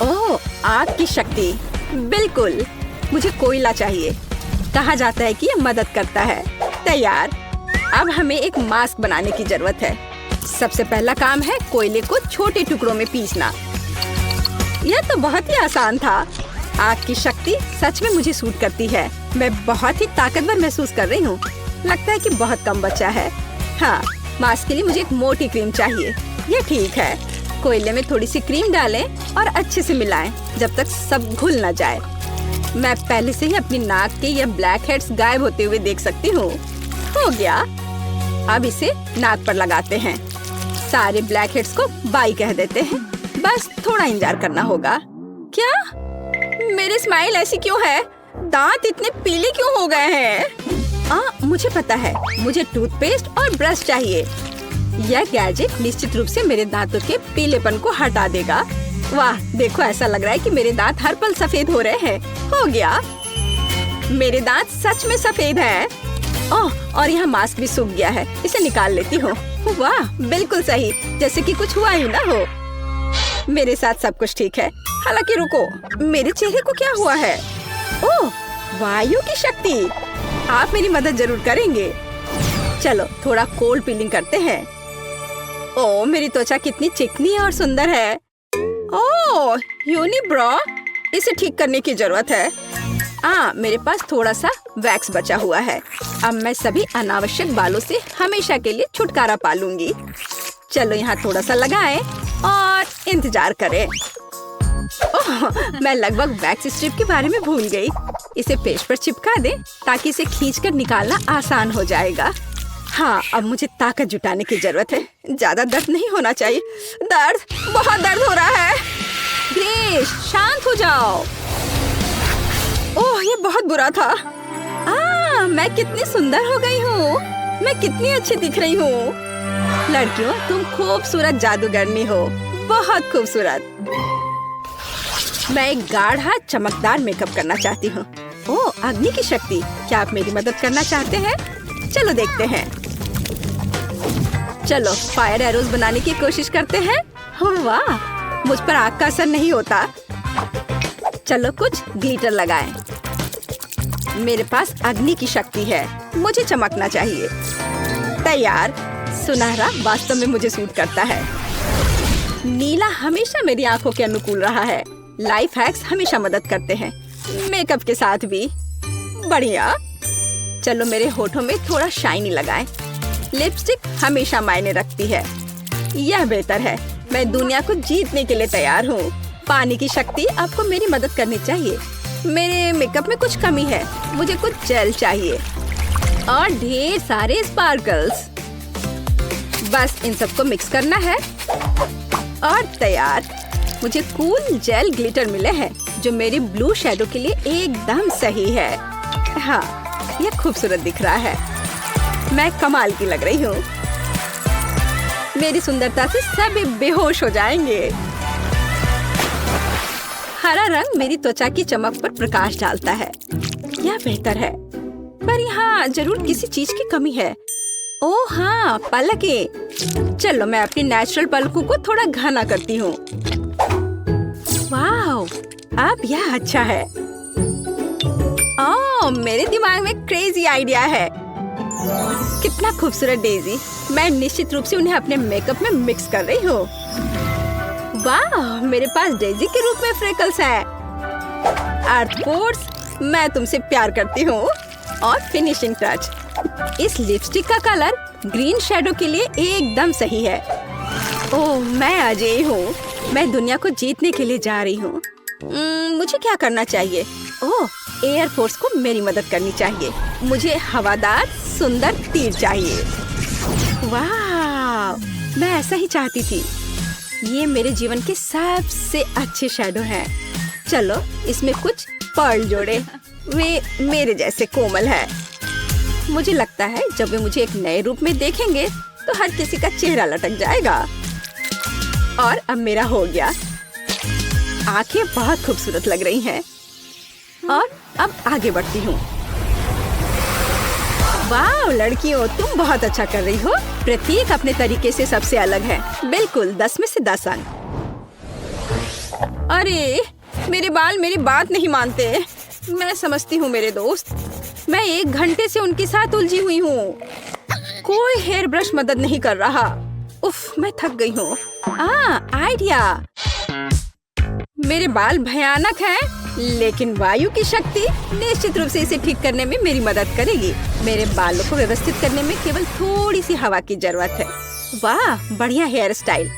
ओह, आग की शक्ति। बिल्कुल, मुझे कोयला चाहिए। कहा जाता है कि ये मदद करता है। तैयार। अब हमें एक मास्क बनाने की जरूरत है। सबसे पहला काम है कोयले को छोटे टुकड़ों में पीसना। यह तो बहुत ही आसान था। आग की शक्ति सच में मुझे सूट करती है। मैं बहुत ही ताकतवर महसूस कर रही हूँ। लगता है कि बहुत कम बचा है। हाँ, मास्क के लिए मुझे एक मोटी क्रीम चाहिए। ये ठीक है। कोयले में थोड़ी सी क्रीम डालें और अच्छे से मिलाएं जब तक सब घुल न जाए। मैं पहले से ही अपनी नाक के ये ब्लैक हेड्स गायब होते हुए देख सकती हूँ। हो गया। अब इसे नाक पर लगाते हैं। सारे ब्लैक हेड्स को बाय कह देते हैं। बस थोड़ा इंतजार करना होगा। क्या? मेरी स्माइल ऐसी क्यों है? दांत इतने पीले क्यों हो गए हैं? मुझे पता है। मुझे टूथपेस्ट और ब्रश चाहिए। यह गैजेट निश्चित रूप से मेरे दांतों के पीलेपन को हटा देगा। वाह, देखो, ऐसा लग रहा है कि मेरे दांत हर पल सफेद हो रहे हैं। हो गया। मेरे दांत सच में सफेद हैं। ओह, और यहाँ मास्क भी सूख गया है। इसे निकाल लेती हूँ। वाह, बिल्कुल सही, जैसे कि कुछ हुआ ही ना हो। मेरे साथ सब कुछ ठीक है। हालांकि रुको, मेरे चेहरे को क्या हुआ है? ओह, वायु की शक्ति। आप मेरी मदद जरूर करेंगे। चलो थोड़ा कोल्ड पीलिंग करते हैं। ओह, मेरी त्वचा कितनी चिकनी और सुंदर है। ओह, यूनिब्रो, इसे ठीक करने की जरूरत है। मेरे पास थोड़ा सा वैक्स बचा हुआ है। अब मैं सभी अनावश्यक बालों से हमेशा के लिए छुटकारा पा लूंगी। चलो यहाँ थोड़ा सा लगाएं और इंतजार करें। ओह, मैं लगभग वैक्स स्ट्रिप के बारे में भूल गई। इसे पेस्ट पर चिपका दे ताकि इसे खींचकर निकालना आसान हो जाएगा। हाँ, अब मुझे ताकत जुटाने की जरूरत है। ज्यादा दर्द नहीं होना चाहिए। बहुत दर्द हो रहा है। ग्रेस, शांत हो जाओ। ओह, ये बहुत बुरा था। मैं कितनी सुंदर हो गई हूँ। मैं कितनी अच्छी दिख रही हूँ। लड़कियों, तुम खूबसूरत जादूगरनी हो। बहुत खूबसूरत। मैं एक गाढ़ा चमकदार मेकअप करना चाहती हूँ। ओह, अग्नि की शक्ति। क्या आप मेरी मदद करना चाहते हैं? चलो देखते हैं। चलो फायर एरोज बनाने की कोशिश करते हैं। वाह, मुझ पर आग का असर नहीं होता। चलो कुछ ग्लिटर लगाएं। मेरे पास अग्नि की शक्ति है, मुझे चमकना चाहिए। तैयार। सुनहरा वास्तव में मुझे सूट करता है। नीला हमेशा मेरी आंखों के अनुकूल रहा है। लाइफ हैक्स हमेशा मदद करते हैं, मेकअप के साथ भी। बढ़िया। चलो मेरे होठों में थोड़ा शाइनी लगाएं। लिपस्टिक हमेशा मायने रखती है। यह बेहतर है। मैं दुनिया को जीतने के लिए तैयार हूँ। पानी की शक्ति आपको मेरी मदद करनी चाहिए। मेरे मेकअप में कुछ कमी है, मुझे कुछ जेल चाहिए और ढेर सारे स्पार्कल्स। बस इन सबको मिक्स करना है और तैयार। मुझे कूल जेल ग्लिटर मिले हैं जो मेरी ब्लू शैडो के लिए एकदम सही है। हाँ, यह खूबसूरत दिख रहा है। मैं कमाल की लग रही हूँ। मेरी सुंदरता से सभी बेहोश हो जाएंगे। हरा रंग मेरी त्वचा की चमक पर प्रकाश डालता है। यह बेहतर है, पर यहाँ जरूर किसी चीज की कमी है। ओह हाँ, पलकें। चलो मैं अपनी नेचुरल पलकों को थोड़ा घना करती हूँ। वाह, अब यह अच्छा है। ओह, मेरे दिमाग में क्रेजी आइडिया है। कितना खूबसूरत डेजी। मैं निश्चित रूप से उन्हें अपने मेकअप में मिक्स कर रही हूँ। वाह, मेरे पास डेजी के रूप में फ्रेकल्स हैं। आर्थपोर्स, मैं तुमसे प्यार करती हूँ। और फिनिशिंग टच। इस लिपस्टिक का कलर ग्रीन शैडो के लिए एकदम सही है। ओह, मैं अजय हूँ। मैं दुनिया को जीतने के लिए जा रही हूँ। मुझे क्या करना चाहिए? ओह, एयर फोर्स को मेरी मदद करनी चाहिए। मुझे हवादार सुंदर तीर चाहिए। वाह, मैं ऐसा ही चाहती थी। ये मेरे जीवन के सबसे अच्छे शैडो हैं। चलो इसमें कुछ पर्ल जोड़े। वे मेरे जैसे कोमल है। मुझे लगता है जब वे मुझे एक नए रूप में देखेंगे तो हर किसी का चेहरा लटक जाएगा। और अब मेरा हो गया। आंखें बहुत खूबसूरत लग रही हैं। और अब आगे बढ़ती हूँ। वाह लड़कियों, तुम बहुत अच्छा कर रही हो। प्रत्येक अपने तरीके से सबसे अलग है। बिल्कुल 10 में से 10 अंक। अरे मेरे बाल मेरी बात नहीं मानते। मैं समझती हूँ मेरे दोस्त, मैं 1 घंटे से उनके साथ उलझी हुई हूँ। कोई हेयर ब्रश मदद नहीं कर रहा। उफ, मैं थक गई हूँ। आइडिया। मेरे बाल भयानक हैं, लेकिन वायु की शक्ति निश्चित रूप से इसे ठीक करने में मेरी मदद करेगी। मेरे बालों को व्यवस्थित करने में केवल थोड़ी सी हवा की जरूरत है। वाह, बढ़िया हेयर स्टाइल।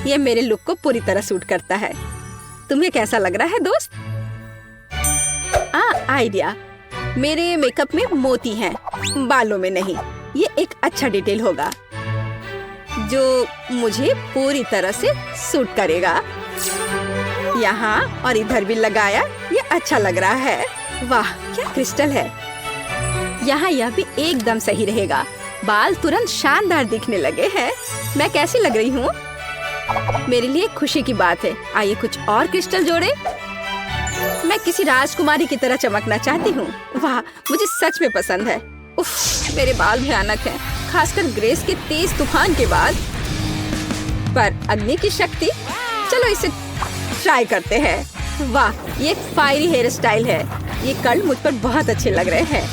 ये मेरे लुक को पूरी तरह सूट करता है। तुम्हें कैसा लग रहा है दोस्त? आइडिया। मेरे मेकअप में मोती हैं, बालों में नहीं। ये एक अच्छा डिटेल होगा जो मुझे पूरी तरह से सूट करेगा। यहाँ और इधर भी लगाया, ये अच्छा लग रहा है। वाह, क्या क्रिस्टल है। यहाँ यह भी एकदम सही रहेगा। बाल तुरंत शानदार दिखने लगे हैं। मैं कैसी लग रही हूँ? मेरे लिए खुशी की बात है। आइए कुछ और क्रिस्टल जोड़े। मैं किसी राजकुमारी की तरह चमकना चाहती हूँ। वाह, मुझे सच में पसंद है। उफ, मेरे बाल भयानक हैं, खासकर ग्रेस के तेज तूफान के बाद। पर अग्नि की शक्ति, चलो इसे ट्राई करते हैं। वाह, ये एक फायरी हेयर स्टाइल है। ये कर्ल मुझ पर बहुत अच्छे लग रहे हैं।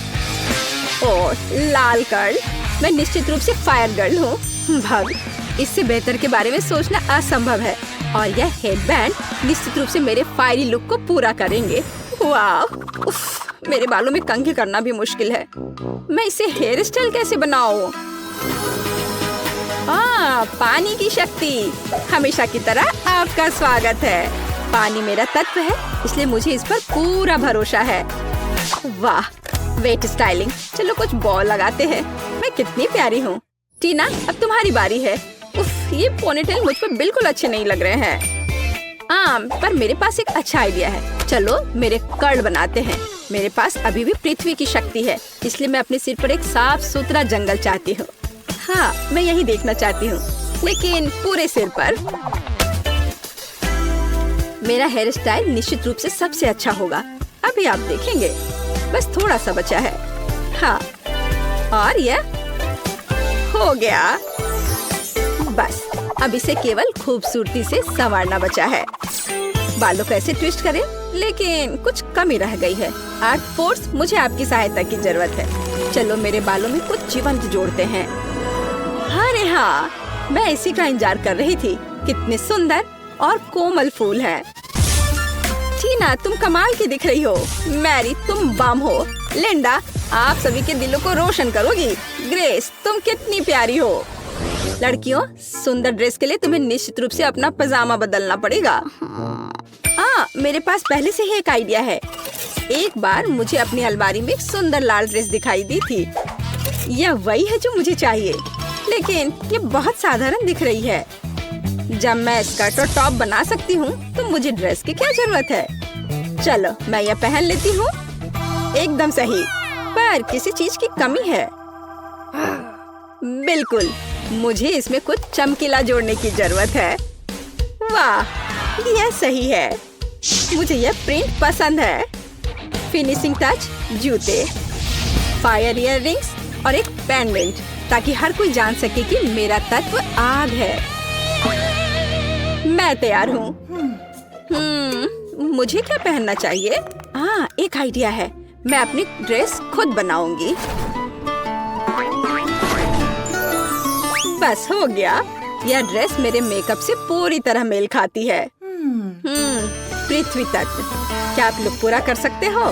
और लाल कर्ल, मैं निश्चित रूप से फायर गर्ल हूँ। भाग, इससे बेहतर के बारे में सोचना असंभव है। और यह हेडबैंड निश्चित रूप से मेरे फायरी लुक को पूरा करेंगे। वाह, उफ, मेरे बालों में कंघी करना भी मुश्किल है। मैं इसे हेयर स्टाइल कैसे बनाऊं? पानी की शक्ति, हमेशा की तरह आपका स्वागत है। पानी मेरा तत्व है, इसलिए मुझे इस पर पूरा भरोसा है। वाह, वेट स्टाइलिंग। चलो कुछ बॉल लगाते हैं। मैं कितनी प्यारी हूँ। टीना, अब तुम्हारी बारी है। उफ, ये पोनीटेल मुझ पर बिल्कुल अच्छे नहीं लग रहे हैं। पर मेरे पास एक अच्छा आइडिया है। चलो मेरे कर्ल बनाते हैं। मेरे पास अभी भी पृथ्वी की शक्ति है, इसलिए मैं अपने सिर पर एक साफ सुथरा जंगल चाहती हूँ। हाँ, मैं यही देखना चाहती हूँ, लेकिन पूरे सिर पर। मेरा हेयर स्टाइल निश्चित रूप से सबसे अच्छा होगा। अभी आप देखेंगे। बस थोड़ा सा बचा है। हाँ, और यह हो गया। बस अब इसे केवल खूबसूरती से संवारना बचा है। बालों को ऐसे ट्विस्ट करें, लेकिन कुछ कमी रह गई है। आर्ट फोर्स, मुझे आपकी सहायता की जरूरत है। चलो मेरे बालों में कुछ जीवंत जोड़ते हैं। अरे हाँ, मैं इसी का इंतजार कर रही थी। कितने सुंदर और कोमल फूल हैं। टीना, तुम कमाल की दिख रही हो। मैरी, तुम बम हो। लिंडा, आप सभी के दिलों को रोशन करोगी। ग्रेस, तुम कितनी प्यारी हो। लड़कियों, सुंदर ड्रेस के लिए तुम्हें निश्चित रूप से अपना पजामा बदलना पड़ेगा। मेरे पास पहले से ही एक आइडिया है। एक बार मुझे अपनी अलमारी में एक सुंदर लाल ड्रेस दिखाई दी थी। यह वही है जो मुझे चाहिए, लेकिन ये बहुत साधारण दिख रही है। जब मैं स्कर्ट और टॉप बना सकती हूँ, तो मुझे ड्रेस की क्या जरूरत है। चलो मैं यह पहन लेती हूँ। एकदम सही, पर किसी चीज की कमी है। बिल्कुल, मुझे इसमें कुछ चमकीला जोड़ने की जरूरत है। वाह, यह सही है। मुझे यह प्रिंट पसंद है। फिनिशिंग टच, जूते, फायर इयररिंग्स और एक पेंडेंट, ताकि हर कोई जान सके कि मेरा तत्व आग है। मैं तैयार हूँ। मुझे क्या पहनना चाहिए? एक आइडिया है। मैं अपनी ड्रेस खुद बनाऊंगी। बस हो गया। यह ड्रेस मेरे मेकअप से पूरी तरह मेल खाती है। पृथ्वी तक, क्या आप लोग पूरा कर सकते हो?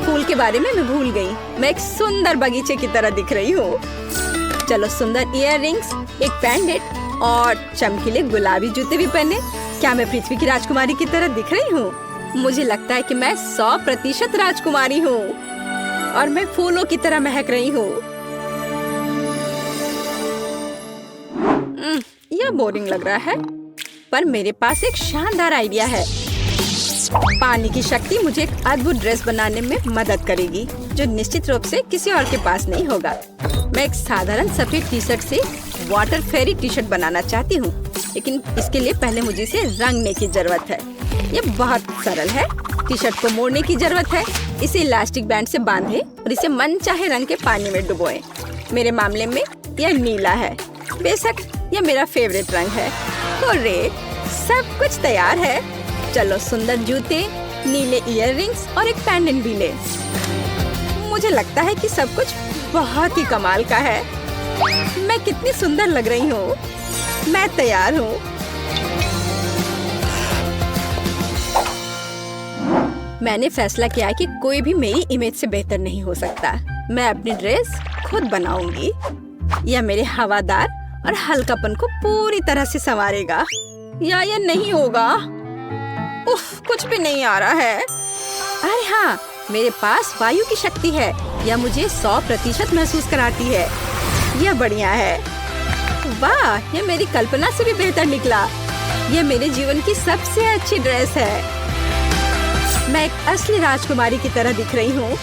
फूल के बारे में मैं भूल गई। मैं एक सुंदर बगीचे की तरह दिख रही हूँ। चलो सुंदर इयररिंग्स, एक पेंडेंट और चमकीले गुलाबी जूते भी पहने। क्या मैं पृथ्वी की राजकुमारी की तरह दिख रही हूँ? मुझे लगता है कि मैं 100% राजकुमारी हूँ और मैं फूलों की तरह महक रही हूँ। यह बोरिंग लग रहा है, पर मेरे पास एक शानदार आइडिया है। पानी की शक्ति मुझे एक अद्भुत ड्रेस बनाने में मदद करेगी, जो निश्चित रूप से किसी और के पास नहीं होगा। मैं एक साधारण सफेद टी शर्ट से वाटर फेरी टी शर्ट बनाना चाहती हूँ, लेकिन इसके लिए पहले मुझे इसे रंगने की जरूरत है। ये बहुत सरल है। टी शर्ट को मोड़ने की जरूरत है। इसे इलास्टिक बैंड से बांधें और इसे मनचाहे रंग के पानी में डुबोएं। मेरे मामले में यह नीला है। बेशक यह मेरा फेवरेट रंग है। हुर्रे, सब कुछ तैयार है। चलो सुंदर जूते, नीले इयररिंग्स और एक पेंडेंट भी ले। मुझे लगता है कि सब कुछ बहुत ही कमाल का है। मैं कितनी सुंदर लग रही हूँ। मैं तैयार हूँ। मैंने फैसला किया कि कोई भी मेरी इमेज से बेहतर नहीं हो सकता। मैं अपनी ड्रेस खुद बनाऊंगी। यह मेरे हवादार और हल्कापन को पूरी तरह से संवारेगा। या यह नहीं होगा। उफ, कुछ भी नहीं आ रहा है। अरे हाँ, मेरे पास वायु की शक्ति है। यह मुझे 100% महसूस कराती है। यह बढ़िया है। वाह, यह मेरी कल्पना से भी बेहतर निकला। यह मेरे जीवन की सबसे अच्छी ड्रेस है। मैं एक असली राजकुमारी की तरह दिख रही हूँ।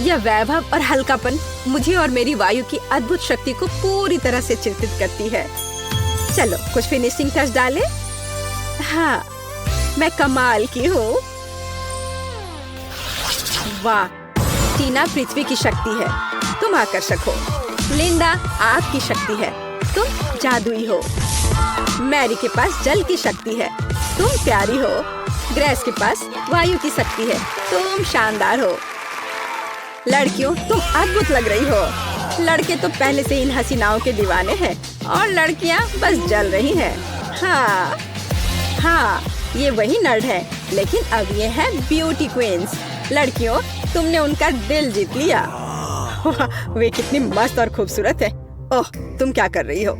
यह वैभव और हल्कापन मुझे और मेरी वायु की अद्भुत शक्ति को पूरी तरह से चिंतित करती है। चलो कुछ फिनिशिंग टच डालें। हाँ, मैं कमाल की हूँ। वाह, टीना पृथ्वी की शक्ति है। तुम आकर्षक हो। लिंडा आग की शक्ति है। तुम जादुई हो। मैरी के पास जल की शक्ति है। तुम प्यारी हो। ग्रेस के पास वायु की शक्ति है। तुम शानदार हो। लड़कियों, तुम अद्भुत लग रही हो। लड़के तो पहले से इन हसीनाओं के दीवाने हैं और लड़कियां बस जल रही हैं। हाँ, ये वही नर्ड है, लेकिन अब ये है ब्यूटी क्वींस। लड़कियों, तुमने उनका दिल जीत लिया। वे कितनी मस्त और खूबसूरत है। ओह, तुम क्या कर रही हो?